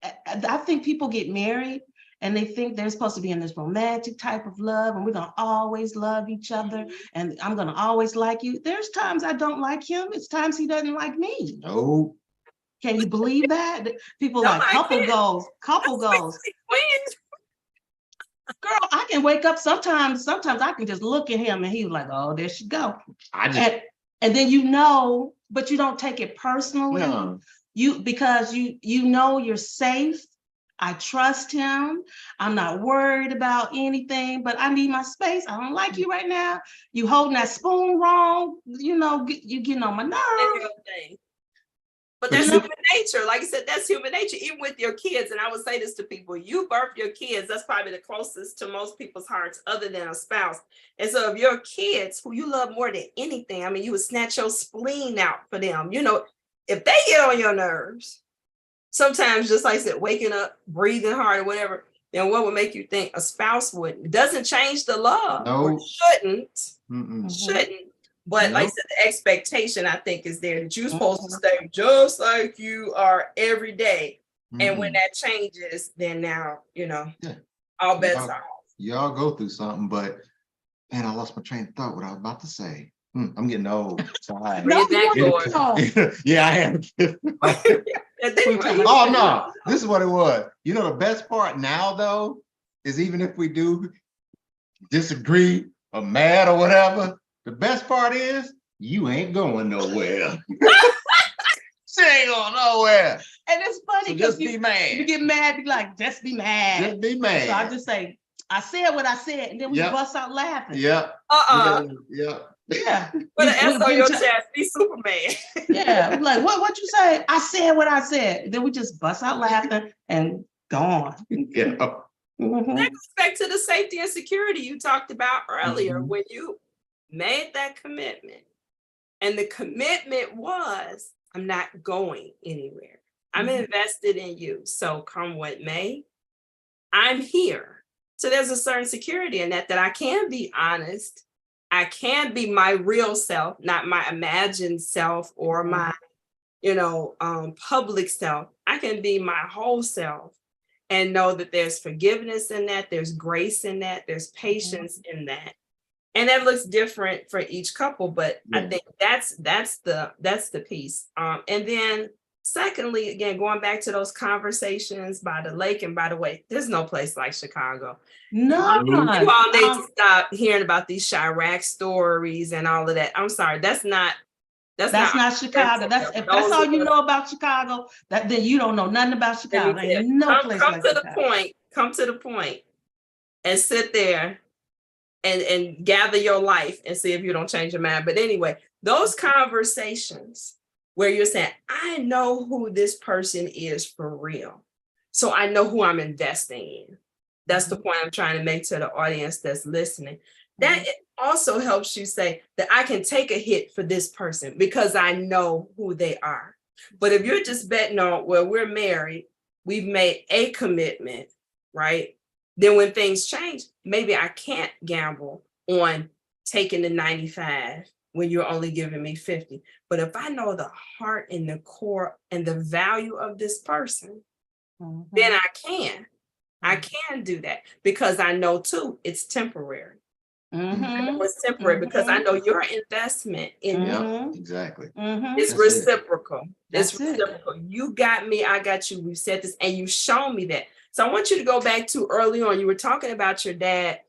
I think people get married and they think they're supposed to be in this romantic type of love and we're gonna always love each other and I'm gonna always like you. There's times I don't like him. It's times he doesn't like me. No. Can you believe that? People No, like I couple can't. goals, couple goals. twins. Girl, I can wake up sometimes I can just look at him and he was like, oh, there she go. I just And then you know, but you don't take it personally. no. Because you know you're safe. I trust him. I'm not worried about anything, but I need my space. I don't like you right now. You holding that spoon wrong. You know, you getting on my That's nerves. your thing. But But that's you- human nature. Like I said, that's human nature, even with your kids. And I would say this to people, you birth your kids, that's probably the closest to most people's hearts other than a spouse. And so if your kids, who you love more than anything, I mean, you would snatch your spleen out for them. You know, if they get on your nerves, sometimes just like I said, waking up, breathing hard or whatever, then what would make you think a spouse wouldn't? It doesn't change the love. Or No. shouldn't. Mm-mm. Shouldn't. But like I Nope. said, the expectation I think is there that you're supposed to Mhm. stay just like you are every day. And when Mm-mm. that changes, then now, you know, Yeah. all bets Yeah. are off. Y'all go through something, but man, I lost my train of thought. What I was about to say. I'm getting old. Sorry. Bring it back, No, Lord. no. Yeah, I am. And then- Oh no, this is what it was. You know, the best part now though is even if we do disagree or mad or whatever, the best part is you ain't going nowhere. She ain't going nowhere. And it's funny So because just be you mad. get mad, be like, just be mad. Just be So I mad. just say, I said what I said, and then we Yep. bust out laughing. Yep. Yeah. Put an We- S on we your just- chest. Be Superman. Yeah, I'm like, what you say? I said what I said. Then we just bust out laughing and go on. Yeah. Mhm. That goes back to the safety and security you talked about earlier Mhm. when you made that commitment. And the commitment was, I'm not going anywhere. I'm Mhm. invested in you. So come what may, I'm here. So there's a certain security in that I can be honest. I can be my real self, not my imagined self or my, public self. I can be my whole self and know that there's forgiveness in that, there's grace in that, there's patience in that. And that looks different for each couple, but I Yeah. think that's the piece. And then secondly, again, going back to those conversations by the lake, and by the way, there's no place like Chicago. No. You all need to stop hearing about these Chirac stories and all of that. I'm sorry, that's not Chicago. If that's all you know about Chicago, then you don't know nothing about Chicago. Let me Ain't no come place come like to the Chicago. point. Come to the point and sit there and gather your life and see if you don't change your mind. But anyway, those conversations where you're saying, I know who this person is for real. So I know who I'm investing in. That's the point I'm trying to make to the audience that's listening. that it also helps you say that I can take a hit for this person because I know who they are. But if you're just betting on, well, we're married, we've made a commitment, right? Then when things change, maybe I can't gamble on taking the 95 when you're only giving me 50. But if I know the heart and the core and the value of this person, then I can do that because I know too, it's temporary. It's temporary because I know your investment in me Yeah, exactly. is That's it. reciprocal. That's It's it. reciprocal. You got me, I got you. We've said this and you've shown me that. So I want you to go back to early on. You were talking about your dad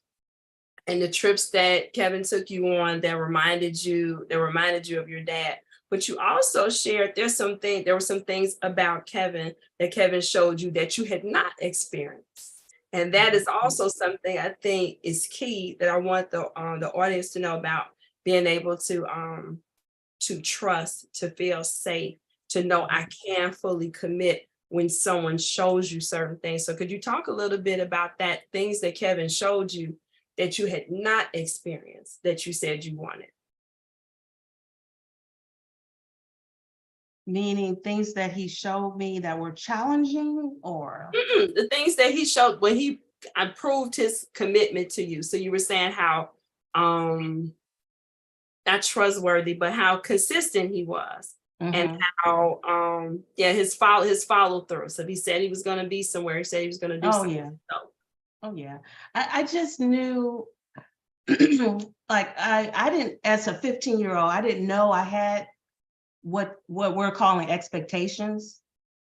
and the trips that Kevin took you on that reminded you of your dad. But you also shared there were some things about Kevin that Kevin showed you that you had not experienced. And that is also something I think is key that I want the audience to know about, being able to trust, to feel safe, to know I can fully commit when someone shows you certain things. So could you talk a little bit about that, things that Kevin showed you that you had not experienced, that you said you wanted? Meaning things that he showed me that were challenging or? The things that he showed when he proved his commitment to you. So you were saying how not trustworthy, but how consistent he was. And how his follow through. So if he said he was going to be somewhere, he said he was going to do something. Yeah. Oh yeah. I just knew like I didn't, as a 15-year-old, I didn't know I had what we're calling expectations.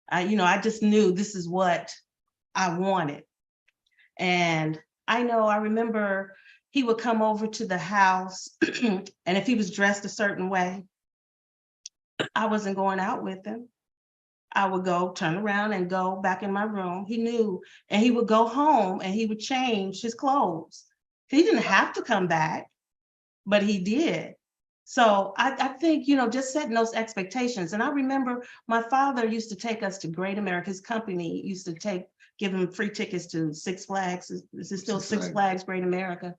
I just knew this is what I wanted. And I remember he would come over to the house and if he was dressed a certain way, I wasn't going out with him. I would go turn around and go back in my room. He knew, and he would go home and he would change his clothes. He didn't have to come back, but he did. So I think, just setting those expectations. And I remember my father used to take us to Great America. His company used to give him free tickets to Six Flags. This is still Six Flags Great America.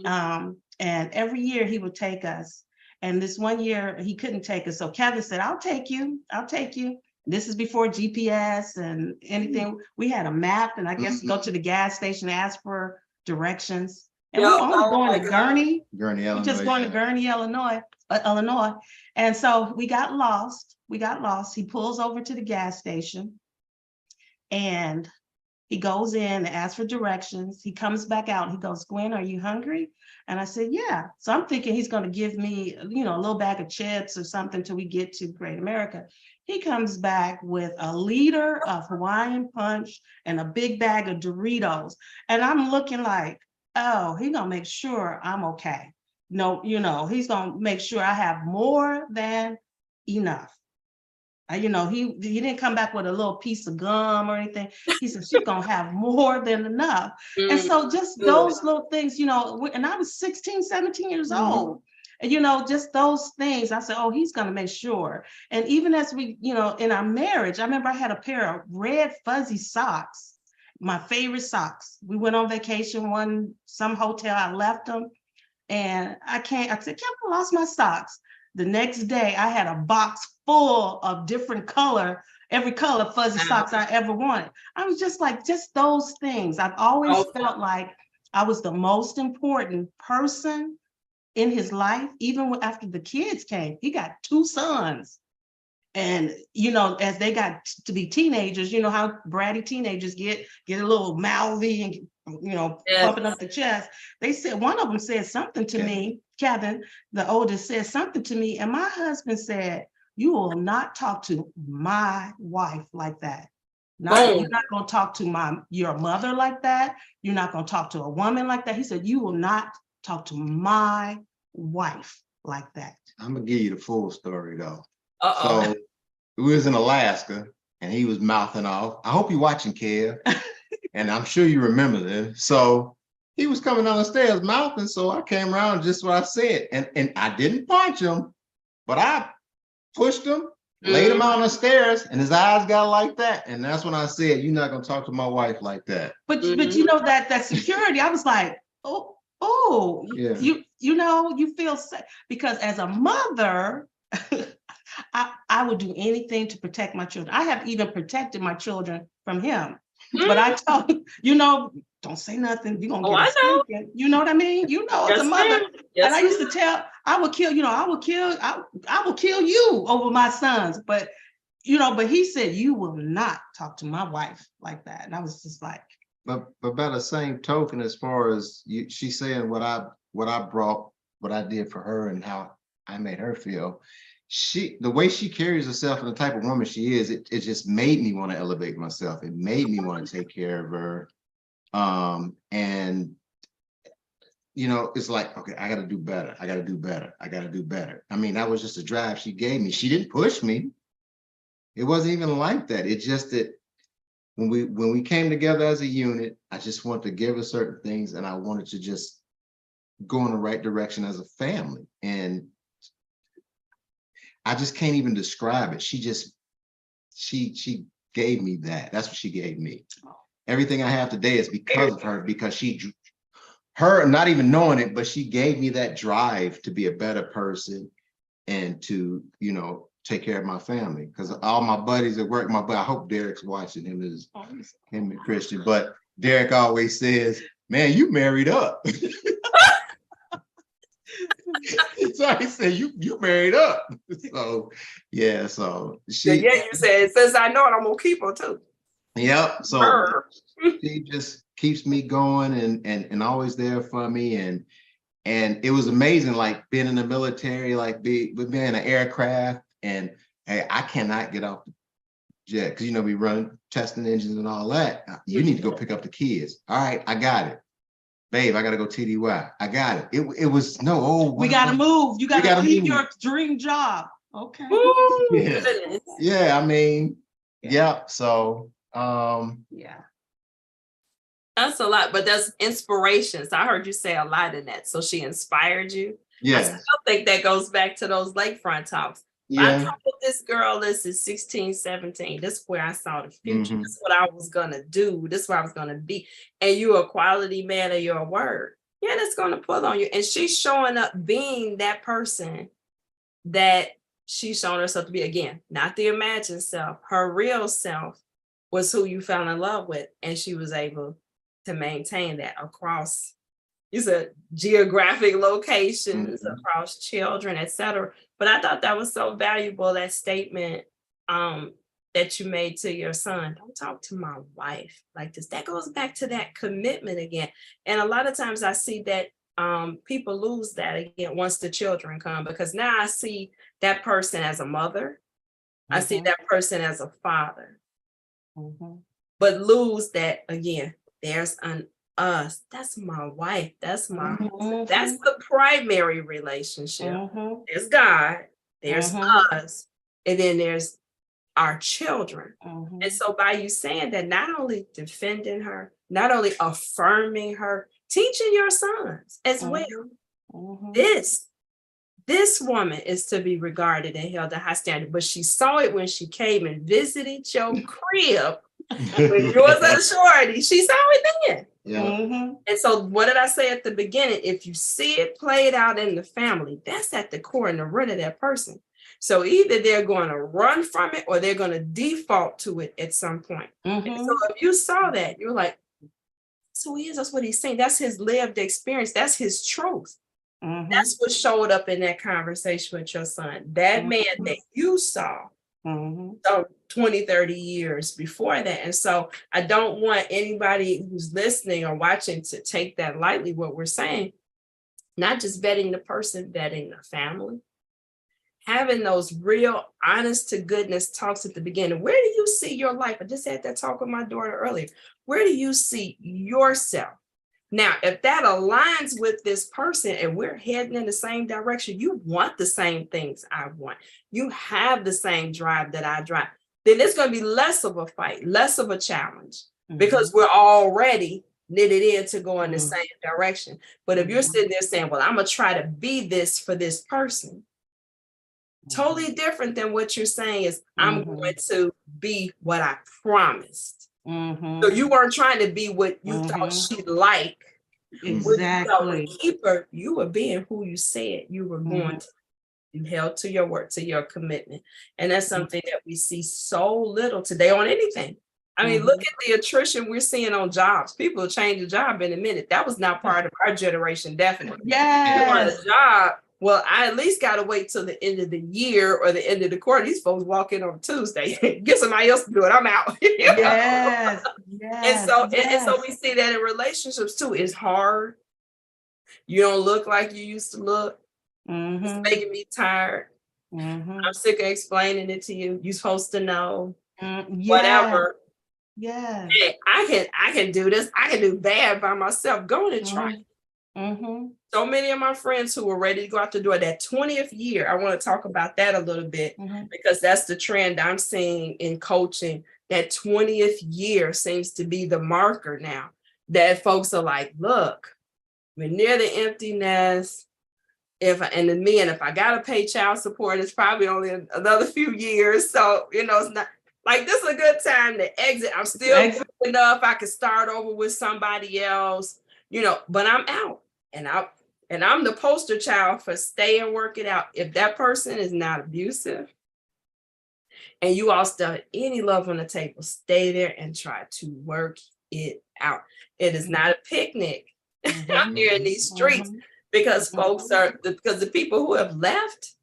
And every year he would take us. And this one year he couldn't take us. So Kevin said, I'll take you. This is before GPS and anything. We had a map, and I guess go to the gas station, ask for directions. And we were only going to Gurney, Illinois. just going to Gurney, Illinois. And so we got lost. He pulls over to the gas station and he goes in and asks for directions. He comes back out. He goes, Gwen, are you hungry? And I said, yeah. So I'm thinking he's going to give me, a little bag of chips or something till we get to Great America. He comes back with a liter of Hawaiian Punch and a big bag of Doritos. And I'm looking like, oh, he's going to make sure I'm okay. No, he's going to make sure I have more than enough. He didn't come back with a little piece of gum or anything. He said, she's going to have more than enough. And so just those little things, and I was 16, 17 years old. And, just those things, I said, oh, he's going to make sure. And even as we, in our marriage, I remember I had a pair of red fuzzy socks, my favorite socks. We went on vacation, some hotel, I left them. And I said, Kevin, I lost my socks. The next day I had a box full of different every color fuzzy socks I ever wanted. I was just like, just those things. I've always felt like I was the most important person in his life. Even after the kids came, he got 2 sons. And, as they got to be teenagers, how bratty teenagers get a little mouthy and, pumping up the chest. They said, one of them said something to me, Kevin, the oldest, said something to me. And my husband said, you will not talk to my wife like that. You're not going to talk to your mother like that. You're not going to talk to a woman like that. He said, you will not talk to my wife like that. I'm going to give you the full story though. So we was in Alaska and he was mouthing off. I hope you're watching, Kev. And I'm sure you remember this. So he was coming down the stairs mouthing. So I came around just what I said. And I didn't punch him, but I pushed him, laid him on the stairs, and his eyes got like that. And that's when I said, you're not going to talk to my wife like that. But that security, I was like, oh, oh, Yeah. you know, you feel safe because as a mother, I would do anything to protect my children. I have even protected my children from him. But I told you know, don't say nothing. You're gonna Oh, get a I know. spanking. You know what I mean? You know, as Yes, a mother. ma'am. Yes, And I used to ma'am. tell, I will kill, you know, I will kill you over my sons. But you know, but he said, you will not talk to my wife like that. And I was just like, But by the same token, as far as you, she's saying what I brought, what I did for her and how I made her feel. The way she carries herself and the type of woman she is, it just made me want to elevate myself. It made me want to take care of her. And you know, it's like, okay, I got to do better. I got to do better. I got to do better. I mean, that was just a drive she gave me. She didn't push me. It wasn't even like that. It's just that when we came together as a unit, I just wanted to give her certain things, and I wanted to just go in the right direction as a family. And I just can't even describe it. She gave me that. That's what she gave me. Everything I have today is because of her, because her not even knowing it, but she gave me that drive to be a better person and to, you know, take care of my family. Because all my buddies at work, I hope Derek's watching, him and Christian, but Derek always says, man, you married up. So he said, you married up. So yeah, so Yeah, you said, since I know it, I'm gonna keep her too. Yep. So Her. she just keeps me going and always there for me. And it was amazing, like being in the military, like being in an aircraft, and hey, I cannot get off the jet because you know we run testing engines and all that. You need to go pick up the kids. All right, I got it. Babe, I gotta go TDY. I got it. It was no, oh, we gotta move. You gotta leave move. your dream job. Okay. Ooh, Yeah. goodness. Yeah, I mean, Yeah. so Yeah. That's a lot, but that's inspiration. So I heard you say a lot in that. So she inspired you. I yeah, still think that goes back to those lakefront talks. I yeah. told this girl this is 16, 17. This is where I saw the future. Mhm. This is what I was gonna do. This is where I was gonna be. And you're a quality man of your word. Yeah, that's gonna pull on you. And she's showing up being that person that she's shown herself to be. Again, not the imagined self. Her real self was who you fell in love with. And she was able to maintain that across, you said, geographic locations, Mhm. across children, etc. But I thought that was so valuable, that statement that you made to your son. Don't talk to my wife like this. That goes back to that commitment again. And a lot of times I see that people lose that again once the children come, because now I see that person as a mother. I see that person as a father, but lose that again. There's an us. That's my wife. That's my husband. That's the primary relationship. There's God, there's us, and then there's our children. And so by you saying that, not only defending her, not only affirming her, teaching your sons as well. This woman is to be regarded and held to high standard, but she saw it when she came and visited your crib. When you was a shorty, she saw it then. Yeah. And so what did I say at the beginning? If you see it played out in the family, that's at the core and the root of that person. So either they're going to run from it or they're going to default to it at some point. And so if you saw that, you're like, that's who he is. That's what he's saying. That's his lived experience. That's his truth. That's what showed up in that conversation with your son. That man that you saw 20, 30 years before that. And so I don't want anybody who's listening or watching to take that lightly, what we're saying. Not just vetting the person, vetting the family. Having those real honest to goodness talks at the beginning. Where do you see your life? I just had that talk with my daughter earlier. Where do you see yourself? Now, if that aligns with this person and we're heading in the same direction, you want the same things I want. You have the same drive that I drive. Then it's going to be less of a fight, less of a challenge, because we're already knitted in to go in the same direction. But if you're sitting there saying, well, I'm going to try to be this for this person, totally different than what you're saying is, I'm going to be what I promised. So you weren't trying to be what you thought she'd like. Exactly. The keeper, you were being who you said you were going to. You held to your word, to your commitment. And that's something that we see so little today on anything. I mean, look at the attrition we're seeing on jobs. People change a job in a minute. That was not part of our generation, definitely. Yes. You want a job, well, I at least got to wait till the end of the year or the end of the quarter. These folks walk in on Tuesday. Get somebody else to do it. I'm out. Yes. And so we see that in relationships too. It's hard. You don't look like you used to look. It's making me tired. I'm sick of explaining it to you. You're supposed to know. Whatever. Yeah. Hey, I can do this. I can do bad by myself. Go and try. So many of my friends who were ready to go out the door, that 20th year, I want to talk about that a little bit because that's the trend I'm seeing in coaching. That 20th year seems to be the marker now that folks are like, look, we're near the empty nest. If I gotta pay child support, it's probably only another few years. So, it's not like this is a good time to exit. I'm still good enough. I can start over with somebody else, but I'm out and I'm the poster child for stay and work it out. If that person is not abusive and you all still have any love on the table, stay there and try to work it out. It is not a picnic out here in these streets. Because because the people who have left,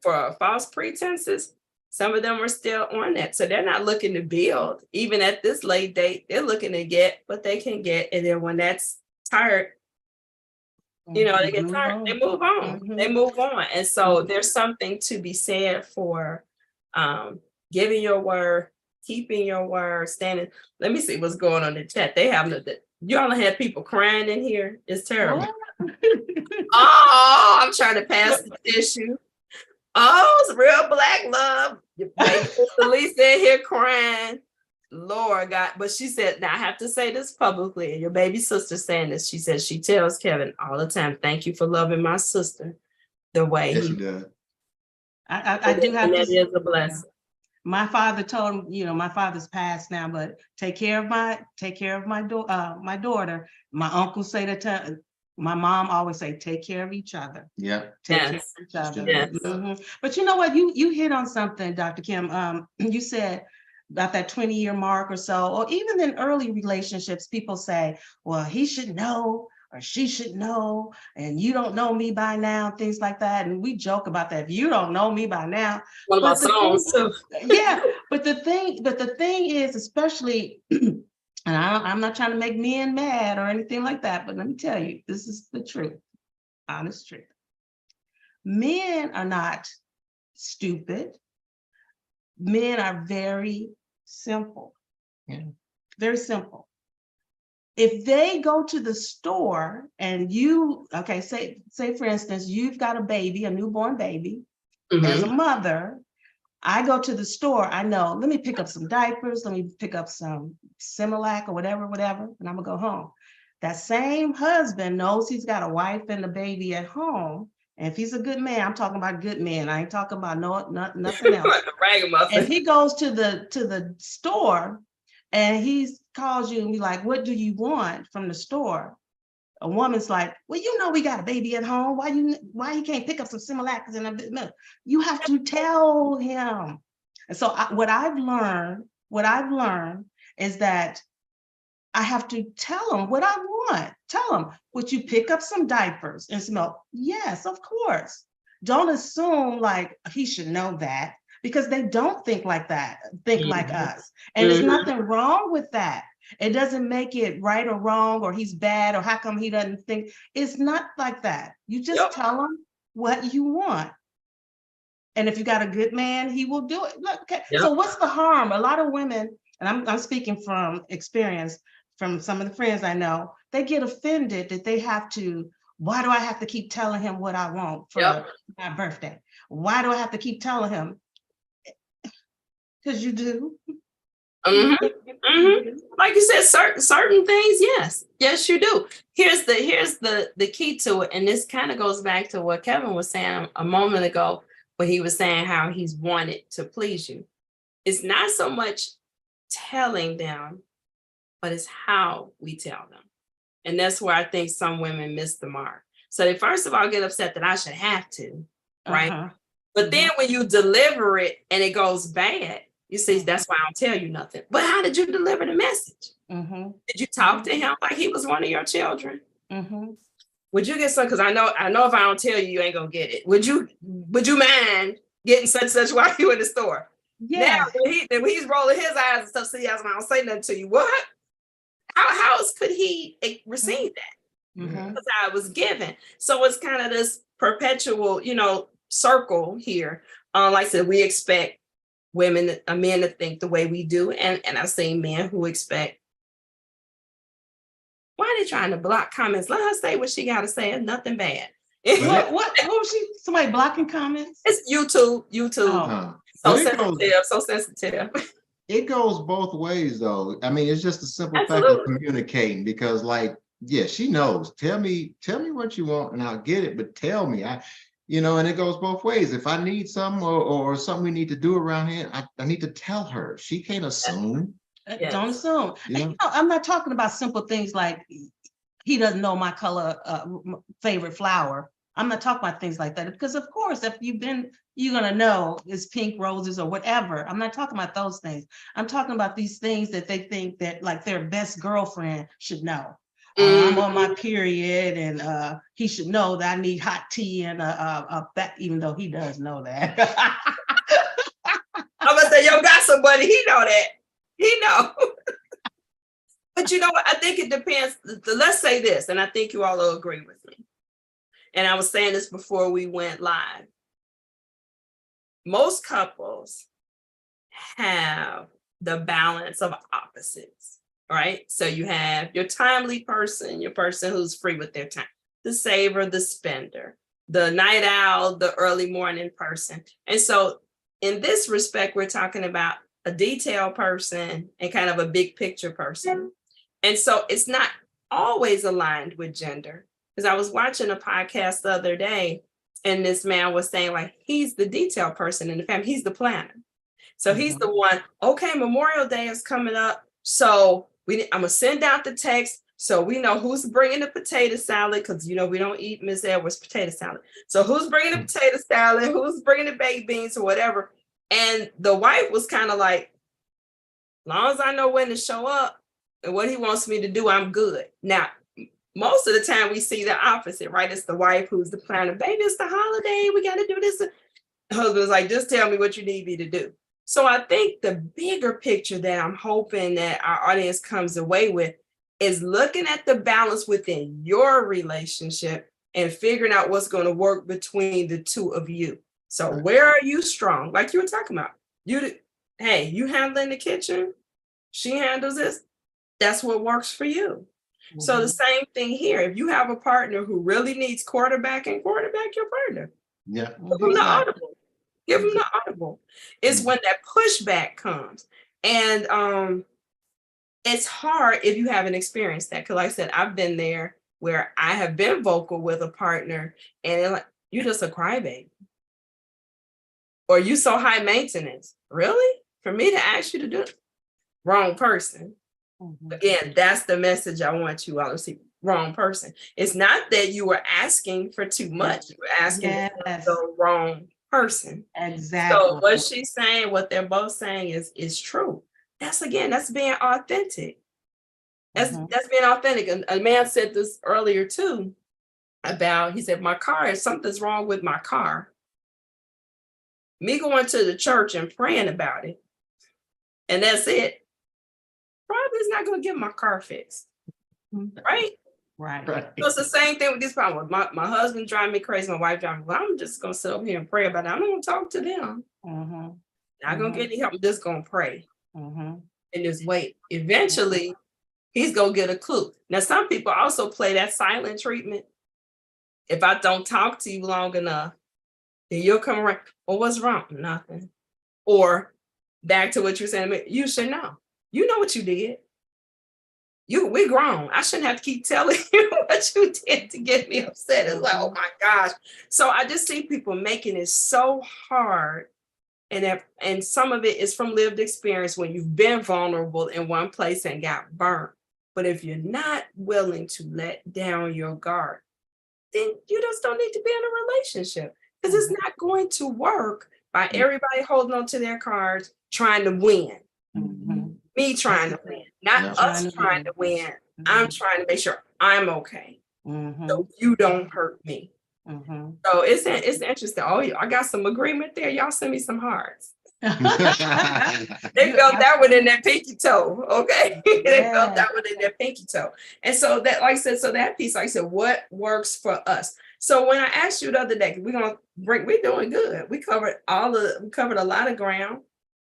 for false pretenses, some of them are still on that. So they're not looking to build, even at this late date. They're looking to get what they can get. And then when that's tired, they get tired, they move on. They move on. And so there's something to be said for giving your word, keeping your word, standing. Let me see what's going on in the chat. Y'all had people crying in here. It's terrible. Oh, I'm trying to pass the tissue. Oh, it's real black love. Lisa in here crying. Lord God. But she said, now I have to say this publicly, and your baby sister saying this. She says she tells Kevin all the time, thank you for loving my sister the way he does. I do have to. That is a blessing. My father told him, my father's passed now, but take care of my daughter. My uncle say that to my mom always say, take care of each other. Yeah. Take care of each other. Yes. But you know what? You hit on something, Dr. Kim. You said about that 20-year mark or so, or even in early relationships, people say, well, he should know or she should know, and you don't know me by now, things like that. And we joke about that. If you don't know me by now. One of my songs too. Yeah, but the thing is, especially, and I'm not trying to make men mad or anything like that, but let me tell you, this is the truth, honest truth. Men are not stupid. Men are very simple. Yeah. Very simple. If they go to the store and say for instance, you've got a baby, a newborn baby, as a mother, I go to the store, I know, let me pick up some diapers, let me pick up some Similac or whatever, and I'm gonna go home. That same husband knows he's got a wife and a baby at home. And if he's a good man, I'm talking about good men. I ain't talking about nothing else. If he goes to the store and he calls you and be like, what do you want from the store? A woman's like, well, we got a baby at home. Why you can't pick up some Similac and a bit milk? You have to tell him. And so what I've learned is that I have to tell him what I want. Tell him, would you pick up some diapers and some milk? Yes, of course. Don't assume like he should know that, because they don't think like that, like us. And there's nothing wrong with that. It doesn't make it right or wrong, or he's bad, or how come he doesn't think. It's not like that. You just tell him what you want. And if you got a good man, he will do it. Look, okay. So what's the harm? A lot of women, and I'm speaking from experience, from some of the friends I know, they get offended that why do I have to keep telling him what I want for my birthday? Why do I have to keep telling him? Because you do. Like you said, certain things, yes, you do. Here's the key to it, and this kind of goes back to what Kevin was saying a moment ago, when he was saying how he's wanted to please you. It's not so much telling them, but it's how we tell them. And that's where I think some women miss the mark. So they first of all get upset that I should have to, right? Uh-huh. But then when you deliver it and it goes bad, you see, that's why I don't tell you nothing. But how did you deliver the message? Mhm. Did you talk to him like he was one of your children? Mhm. Would you get some? Because I know if I don't tell you, you ain't gonna get it. Would you mind getting such while you in the store? Yeah. Now when he's rolling his eyes and stuff, see, I don't say nothing to you. What? How else could he receive that? Mhm. Because I was given. So it's kind of this perpetual, circle here. Like I said, we expect men to think the way we do, and I've seen men who expect. Why are they trying to block comments? Let her say what she got to say. It's nothing bad. What was she? Somebody blocking comments? It's YouTube. Oh. So But it goes- sensitive. It goes both ways, though. I mean, it's just a simple fact of Absolutely. communicating, because, like, yeah, she knows. Tell me what you want, and I'll get it. But tell me, and it goes both ways. If I need something or something we need to do around here, I need to tell her. She can't assume. Yes. Don't assume. Yeah. And, I'm not talking about simple things like he doesn't know my color, favorite flower. I'm not talking about things like that, because of course, if you're gonna know it's pink roses or whatever. I'm not talking about those things. I'm talking about these things that they think that like their best girlfriend should know. I'm on my period, and he should know that I need hot tea and that, even though he does know that. I'm gonna say, yo, gossip buddy, he know that. He know. But you know what? I think it depends. Let's say this, and I think you all will agree with me. And I was saying this before we went live. Most couples have the balance of opposites, right? So you have your timely person, your person who's free with their time, the saver, the spender, the night owl, the early morning person. And so in this respect, we're talking about a detail person and kind of a big picture person. And so it's not always aligned with gender. Because I was watching a podcast the other day, and this man was saying, like, he's the detail person in the family. He's the planner. So he's the one, okay, Memorial Day is coming up. So I'm going to send out the text so we know who's bringing the potato salad, because, we don't eat Miss Edwards potato salad. So who's bringing the potato salad, who's bringing the baked beans or whatever. And the wife was kind of like, as long as I know when to show up and what he wants me to do, I'm good. Now, most of the time we see the opposite, right? It's the wife who's the planner. Baby, it's the holiday. We got to do this. The husband's like, just tell me what you need me to do. So I think the bigger picture that I'm hoping that our audience comes away with is looking at the balance within your relationship and figuring out what's going to work between the two of you. So where are you strong? Like you were talking about, you handling the kitchen, she handles this. That's what works for you. Mm-hmm. So the same thing here. If you have a partner who really needs quarterback your partner. Yeah. Give them the audible. Give them the audible. It's when that pushback comes. And it's hard if you haven't experienced that. Because like I said, I've been there where I have been vocal with a partner and like, you're just a crybaby. Or you so high maintenance. Really? For me to ask you to do it? Wrong person. Mm-hmm. Again, that's the message I want you all to see. Wrong person. It's not that you were asking for too much. You were asking for the wrong person. Exactly. So what she's saying, what they're both saying is true. That's being authentic. That's being authentic. And a man said this earlier too, he said, something's wrong with my car. Me going to the church and praying about it, and that's it, probably is not going to get my car fixed. Right? Right. So it's the same thing with this problem. My husband driving me crazy, my wife driving me. Well, I'm just going to sit over here and pray about it. I'm not going to talk to them. Not going to get any help. I'm just going to pray. And just wait. Eventually, he's going to get a clue. Now, some people also play that silent treatment. If I don't talk to you long enough, then you'll come around. Well, what's wrong? Nothing. Or back to what you're saying, you should know. You know what you did. We grown. I shouldn't have to keep telling you what you did to get me upset. It's like, oh my gosh. So I just see people making it so hard. And some of it is from lived experience when you've been vulnerable in one place and got burnt. But if you're not willing to let down your guard, then you just don't need to be in a relationship, because it's not going to work by everybody holding on to their cards, trying to win. Mhm. Me trying to win, not Yeah. us trying to win. I'm trying to make sure I'm okay, Mhm. so you don't hurt me. Mhm. So it's interesting. Oh, I got some agreement there. Y'all send me some hearts. They You felt that one in their pinky toe. Okay. They felt Yeah. that one in their pinky toe. And so that, like I said, so that piece, like I said, what works for us? So when I asked you the other day, we're doing good. We covered a lot of ground,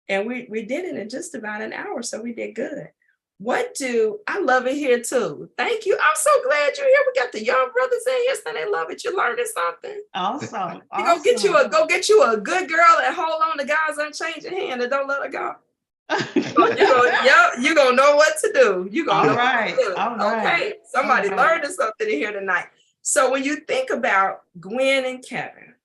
and we did it in just about an hour. So we did good. I love it here too. Thank you. I'm so glad you're here. We got the young brothers in here, so they love it. You learning something. Awesome. You go get you a good girl and hold on to God's unchanging hand and don't let her go. You gonna know what to do. You gonna know what to do. All right. Okay. Somebody All right. learning something in here tonight. So when you think about Gwen and Kevin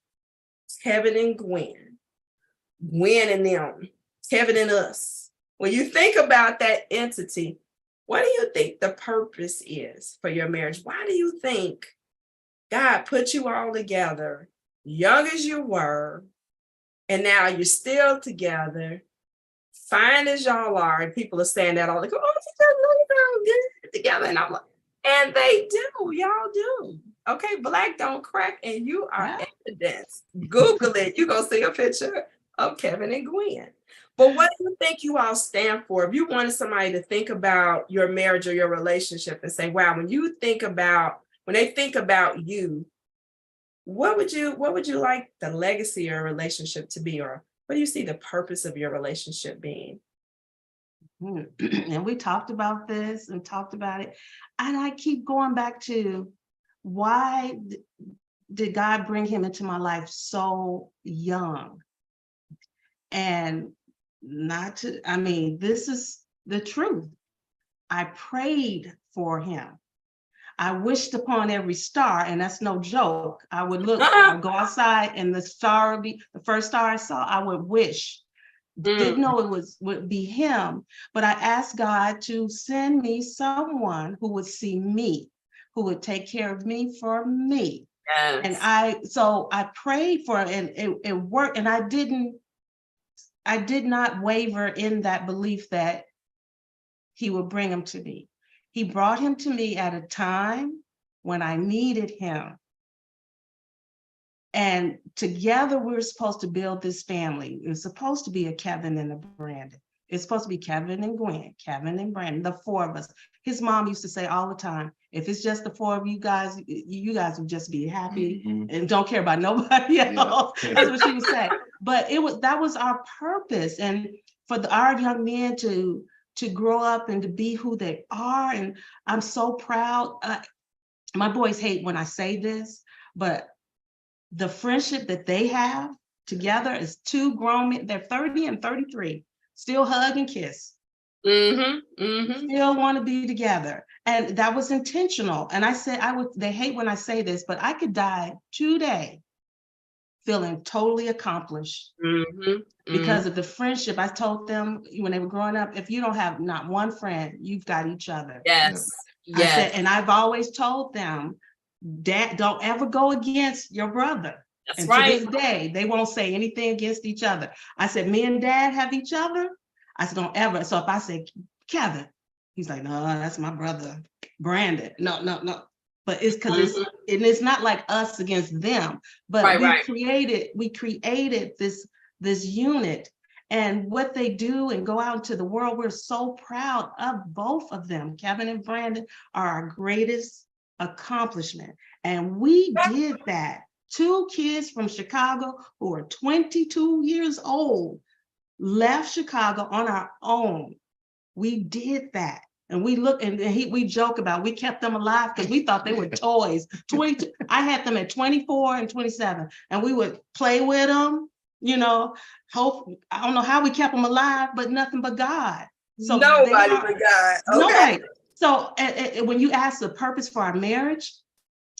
and Gwen and them, Kevin and us, when you think about that entity, what do you think the purpose is for your marriage? Why do you think God put you all together, young as you were, and now you're still together, fine as y'all are, and people are saying that all the time, oh, you good together, and I'm like, and they do, y'all do. Okay, Black don't crack, and you are evidence. Google it, you gonna see a picture of Kevin and Gwen. But what do you think you all stand for? If you wanted somebody to think about your marriage or your relationship and say, wow, when they think about you, what would you like the legacy of your relationship to be, or what do you see the purpose of your relationship being? And we talked about this and talked about it. And I keep going back to, why did God bring him into my life so young? And this is the truth. I prayed for him. I wished upon every star, and that's no joke. I would I'd go outside, and the star would be the first star I saw. I would wish. Didn't know it would be him, but I asked God to send me someone who would see me, who would take care of me for me. Yes. And I prayed for it, and it worked. And I did not waver in that belief that he would bring him to me. He brought him to me at a time when I needed him. And together we were supposed to build this family. It was supposed to be a Kevin and a Brandon. It's supposed to be Kevin and Gwen, Kevin and Brandon, the four of us. His mom used to say all the time, if it's just the four of you guys would just be happy and don't care about nobody else. Yeah. That's what she would say. But that was our purpose. And for our young men to grow up and to be who they are. And I'm so proud. My boys hate when I say this, but the friendship that they have together is two grown men. They're 30 and 33, still hug and kiss. Still want to be together. And that was intentional. And I said, they hate when I say this, but I could die today feeling totally accomplished because of the friendship. I told them when they were growing up, if you don't have not one friend, you've got each other. Yes. I said, and I've always told them, Dad, don't ever go against your brother. That's and right. To this day, they won't say anything against each other. I said, me and Dad have each other. I said, don't ever. So if I say, Kevin, he's like, no, that's my brother, Brandon. No. But it's because it's not like us against them. But we created this unit. And what they do and go out into the world, we're so proud of both of them. Kevin and Brandon are our greatest accomplishment. And we did that. Two kids from Chicago who are 22 years old left Chicago on our own. We did that. And we look and we joke about, we kept them alive because we thought they were toys. 22, I had them at 24 and 27, and we would play with them, hope, I don't know how we kept them alive, but nothing but God. So nobody but God. Okay. Nobody. So when you ask the purpose for our marriage,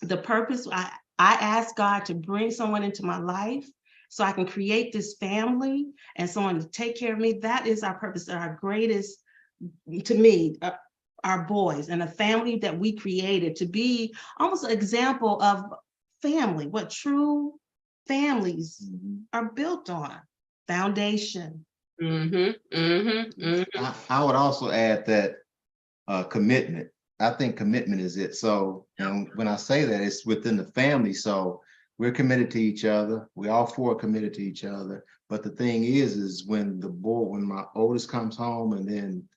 the purpose, I asked God to bring someone into my life so I can create this family and someone to take care of me. That is our purpose, our greatest, to me, our boys and a family that we created to be almost an example of family, what true families are built on, foundation. I would also add that commitment. I think commitment is it. So, and when I say that, it's within the family. So we're committed to each other. We all four are committed to each other. But the thing is when when my oldest comes home, and then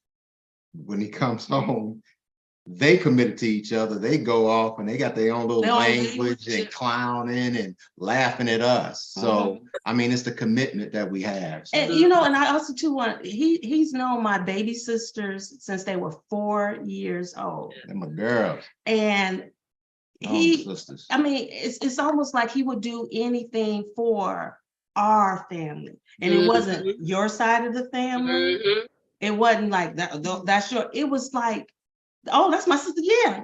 when he comes home, they committed to each other. They go off and they got their own little language and clowning and laughing at us. So, I mean, it's the commitment that we have. So. And you know, and I also too want he's known my baby sisters since they were 4 years old. And my girls. And I mean, it's almost like he would do anything for our family. And it wasn't your side of the family. It wasn't like that, that's your, it was like, oh, that's my sister. Yeah.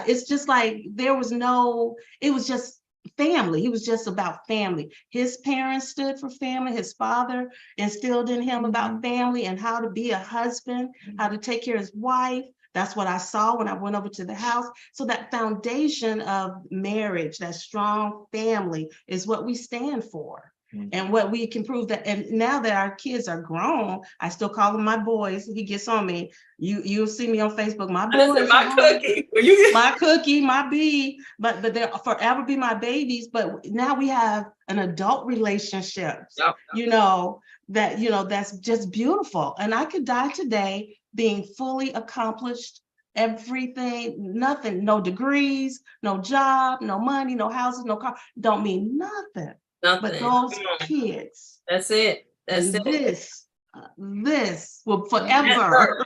It's just like there was no, it was just family. He was just about family. His parents stood for family. His father instilled in him about family and how to be a husband, how to take care of his wife. That's what I saw when I went over to the house. So that foundation of marriage, that strong family is what we stand for. And what we can prove that, and now that our kids are grown, I still call them my boys. He gets on me. You'll see me on Facebook. My boys, my cookie, my cookie, my bee. But they'll forever be my babies. But now we have an adult relationship. You know that's just beautiful. And I could die today being fully accomplished. Everything, nothing, no degrees, no job, no money, no houses, no car. Don't mean nothing. But those kids. That's it. That's it. This will Oh. forever.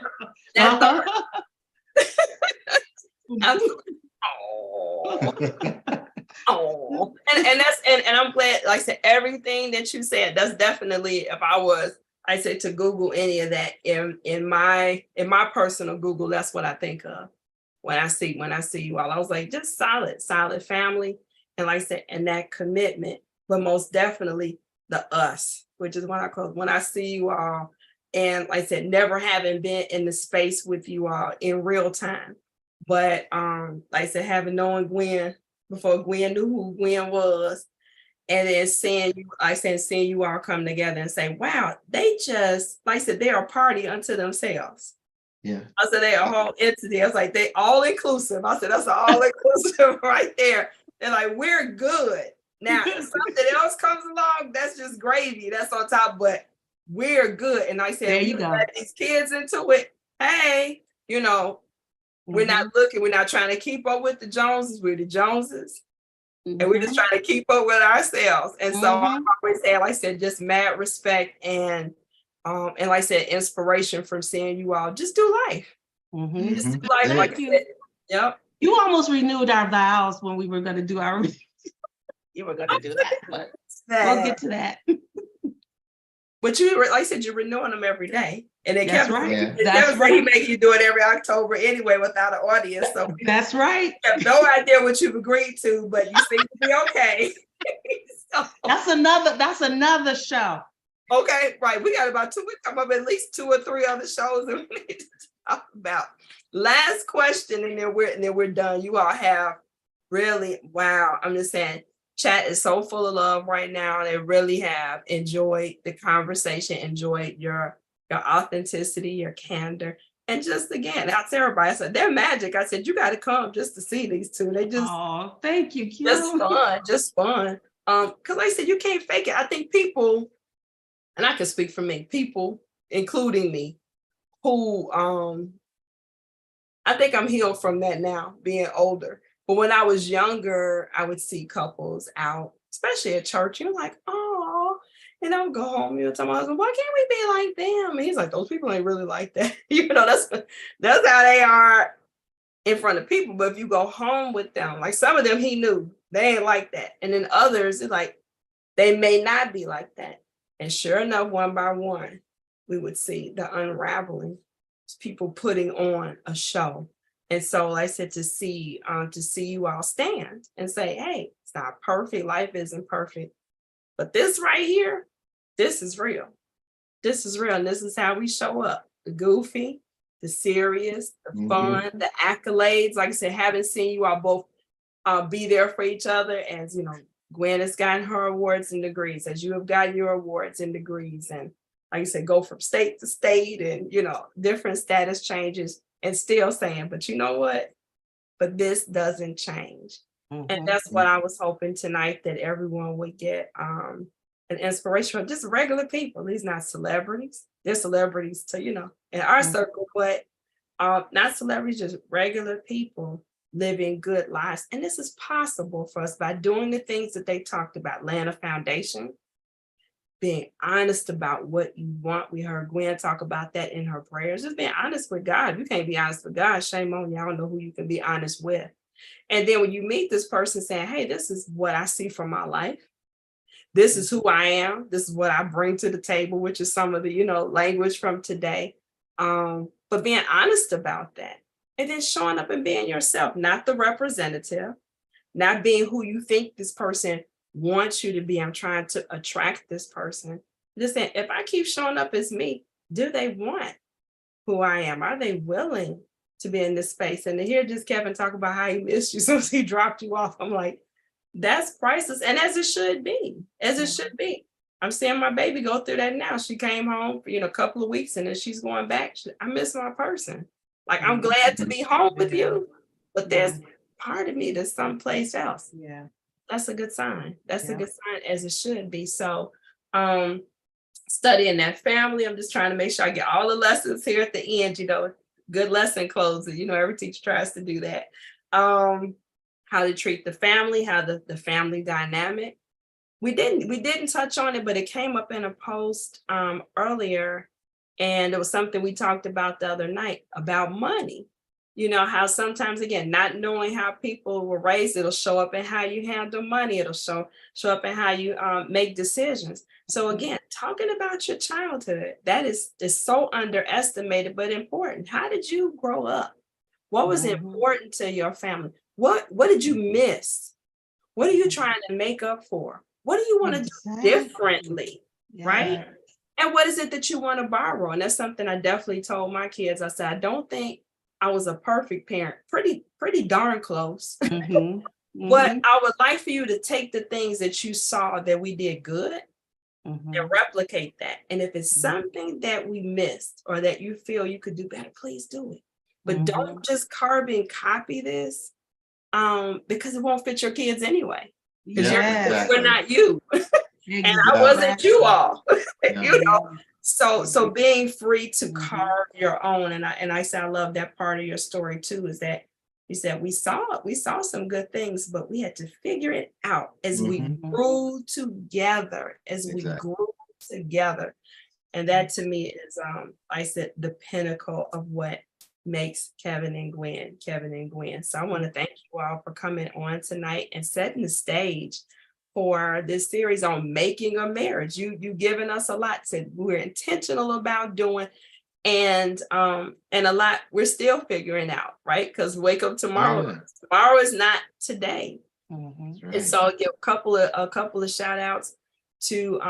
Oh. And that's and I'm glad, like I said, everything that you said, that's definitely, if I said to Google any of that in my personal Google, that's what I think of when I see you all. I was like, just solid family. And like I said, and that commitment. But most definitely the us, which is what I call when I see you all. And like I said, never having been in the space with you all in real time. But like I said, having known Gwen before Gwen knew who Gwen was. And then seeing you all come together and say, wow, they just, like I said, they're a party unto themselves. Yeah. I said, they're a whole entity. I was like, they all inclusive. I said, that's all inclusive right there. They're like, we're good. Now, if something else comes along, that's just gravy. That's on top, but we're good. And I said, there you go. Let these kids into it. Hey, we're not looking, we're not trying to keep up with the Joneses. We're the Joneses. And we're just trying to keep up with ourselves. And so I always say, like I said, just mad respect and like I said, inspiration from seeing you all just do life. Just do life. Like I said. Yep. You almost renewed our vows when we were going to do our. You were going to do that, but we'll get to that. But you, like I said, you're renewing them every day. And it kept right. That's right. He make you do it every October anyway without an audience. So that's right. You have no idea what you've agreed to, but you seem to be okay. So, that's another show. Okay, right. We got about we come up at least 2 or 3 other shows that we need to talk about. Last question, and then we're done. You all have really, wow. I'm just saying, chat is so full of love right now. They really have enjoyed the conversation, enjoyed your authenticity, your candor. And just again, out to everybody, I said, they're magic. I said, you got to come just to see these two. They just, oh, thank you, Q. Just fun. Because like I said, you can't fake it. I think people, and I can speak for me, people, including me, who, I think I'm healed from that now, being older. But when I was younger, I would see couples out, especially at church. You're like, oh, and I would go home, tell my husband, why can't we be like them? And he's like, those people ain't really like that. That's how they are in front of people. But if you go home with them, like some of them, he knew they ain't like that. And then others, it's like, they may not be like that. And sure enough, one by one, we would see the unraveling, people putting on a show. And so like I said, to see you all stand and say, hey, it's not perfect. Life isn't perfect. But this right here, this is real. This is real. And this is how we show up. The goofy, the serious, the Mhm. fun, the accolades. Like I said, having seen you all both be there for each other, as you know, Gwen has gotten her awards and degrees, as you have gotten your awards and degrees, and like you said, go from state to state, and you know, different status changes, and still saying, but you know what? But this doesn't change. And Mhm. that's what I was hoping tonight, that everyone would get an inspiration from just regular people. These not celebrities. They're celebrities to, you know, in our Mhm. circle, but not celebrities, just regular people living good lives. And this is possible for us by doing the things that they talked about, laying a foundation, being honest about what you want. We heard Gwen talk about that in her prayers. Just being honest with God. If you can't be honest with God, shame on you. I don't know who you can be honest with. And then when you meet this person saying, hey, this is what I see from my life. This is who I am. This is what I bring to the table, which is some of the, you know, language from today. But being honest about that. And then showing up and being yourself, not the representative, not being who you think this person wants you to be. I'm trying to attract this person. Just saying, if I keep showing up as me, do they want who I am? Are they willing to be in this space? And to hear just Kevin talk about how he missed you since he dropped you off, I'm like, that's priceless. And as it should be, as it should be. I'm seeing my baby go through that now. She came home for, you know, a couple of weeks, and then she's going back. I miss my person. Like, I'm glad to be home with you, but there's part of me that's someplace else. Yeah. That's a good sign. That's a Yeah. good sign, as it should be. So studying that family, I'm just trying to make sure I get all the lessons here at the end, you know, good lesson closing. You know, every teacher tries to do that. How to treat the family, how the family dynamic. We didn't touch on it, but it came up in a post earlier, and it was something we talked about the other night about money. You know, how sometimes, again, not knowing how people were raised, it'll show up in how you handle money. It'll show up in how you make decisions. So again, talking about your childhood, that is so underestimated but important. How did you grow up? What was important to your family? What did you miss? What are you trying to make up for? What do you want to do differently? Right? Yeah. And what is it that you want to borrow? And that's something I definitely told my kids. I said, I don't think I was a perfect parent, pretty darn close. Mhm. But Mhm. I would like for you to take the things that you saw that we did good and Mhm. replicate that. And if it's Mhm. something that we missed or that you feel you could do better, please do it. But Mhm. don't just carbon copy this because it won't fit your kids anyway. Because Yes. we're not you. And I Yeah. wasn't you Exactly. all. Yeah. You know. Yeah. So being free to Mhm. carve your own, and I said I love that part of your story too, is that you said we saw some good things, but we had to figure it out as we Mhm. grew together, as we Exactly. grew together. And that to me is I said the pinnacle of what makes Kevin and Gwen. So I want to thank you all for coming on tonight and setting the stage for this series on making a marriage. You given us a lot, said we're intentional about doing, and a lot we're still figuring out, right? Because wake up tomorrow. Oh, yeah. Tomorrow is not today. Mhm. That's And right. so I'll give a couple of shout outs to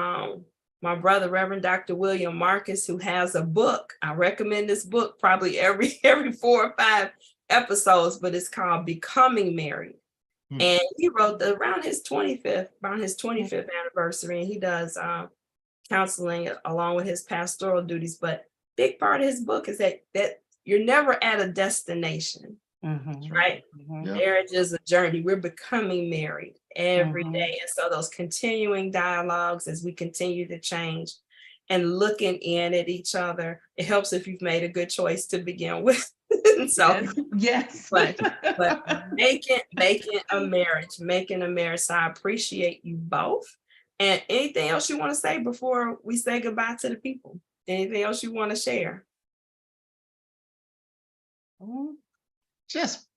my brother, Reverend Dr. William Marcus, who has a book. I recommend this book probably every 4 or 5 episodes, but it's called Becoming Married. Hmm. And he wrote around his 25th anniversary, and he does counseling along with his pastoral duties. But big part of his book is that you're never at a destination, Mhm. right? Mhm. Yeah. Marriage is a journey. We're becoming married every Mhm. day. And so those continuing dialogues as we continue to change and looking in at each other, it helps if you've made a good choice to begin with. So, Yes. but making a marriage. So I appreciate you both. And anything else you want to say before we say goodbye to the people? Anything else you want to share? Just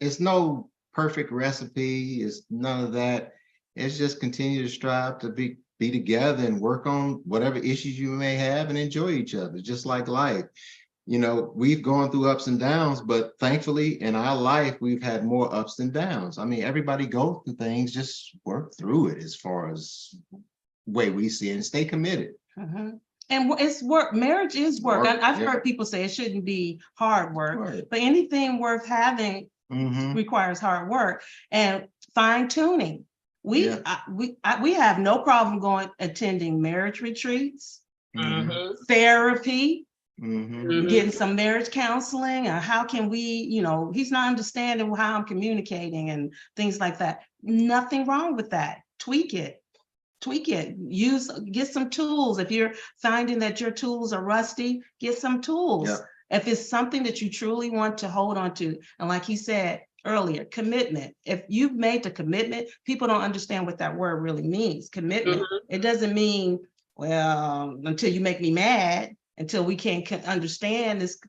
it's no perfect recipe. It's none of that. It's just continue to strive to be together and work on whatever issues you may have and enjoy each other, just like life. You know, we've gone through ups and downs, but thankfully in our life, we've had more ups than downs. I mean, everybody goes through things, just work through it as far as way we see it and stay committed. Mhm. And it's work. Marriage is work. Work, I've yeah. heard people say it shouldn't be hard work, Right. but anything worth having Mhm. requires hard work and fine tuning. Yeah. We have no problem attending marriage retreats, Mhm. Mhm. therapy, Mhm. getting some marriage counseling, or how can we, he's not understanding how I'm communicating and things like that. Nothing wrong with that. Tweak it. Get some tools. If you're finding that your tools are rusty, get some tools. Yeah. If it's something that you truly want to hold on to, and like he said earlier, commitment. If you've made the commitment, people don't understand what that word really means. Commitment. Mhm. It doesn't mean, well, until you make me mad, until we can't understand this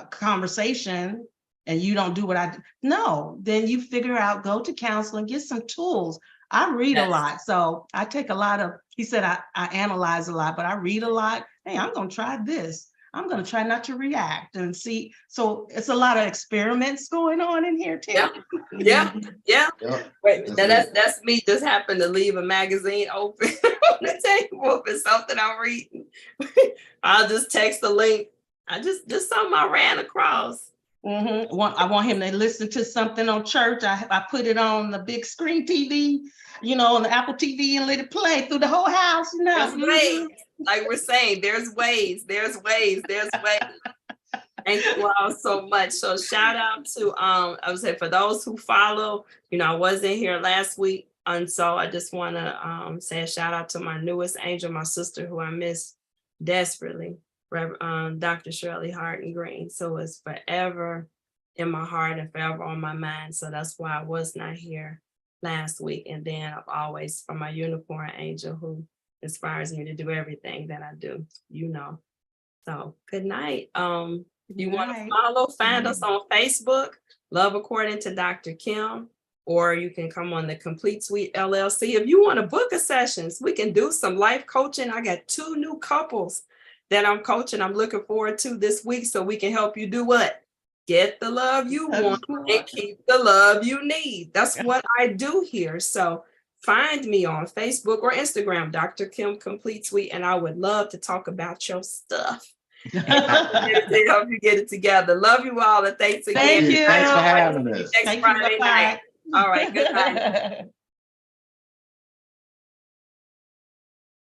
conversation and you don't do what I do. No, then you figure out, go to counseling, get some tools. I read a Yes. lot, so I take a lot of, he said I analyze a lot, but I read a lot. Hey, I'm gonna try this. I'm gonna try not to react and see. So it's a lot of experiments going on in here too. Yeah. Yeah. Yeah. Yep. Wait, That's now it. that's me just happened to leave a magazine open on the table for something I'm reading. I'll just text the link. Just something I ran across. I want him to listen to something on church. I put it on the big screen TV, on the Apple TV, and let it play through the whole house. There's ways, like we're saying, there's ways. Thank you all so much. So shout out to I would say for those who follow, I wasn't here last week. And so I just want to say a shout out to my newest angel, my sister who I miss desperately, Dr. Shirley Harden Green. So it's forever in my heart and forever on my mind. So that's why I was not here last week. And then I've always, from my unicorn angel who inspires me to do everything that I do, So good night. If you want to follow, find us on Facebook, Love According to Dr. Kim, or you can come on the Complete Suite LLC. If you want to book a sessions, we can do some life coaching. I got 2 new couples that I'm coaching. I'm looking forward to this week so we can help you do what? Get the love you want and keep the love you need. That's what I do here. So find me on Facebook or Instagram, Dr. Kim Complete Suite, and I would love to talk about your stuff. To help you get it together. Love you all and thanks again. Thank you. Thanks for having us. Next Friday night. All right, good night.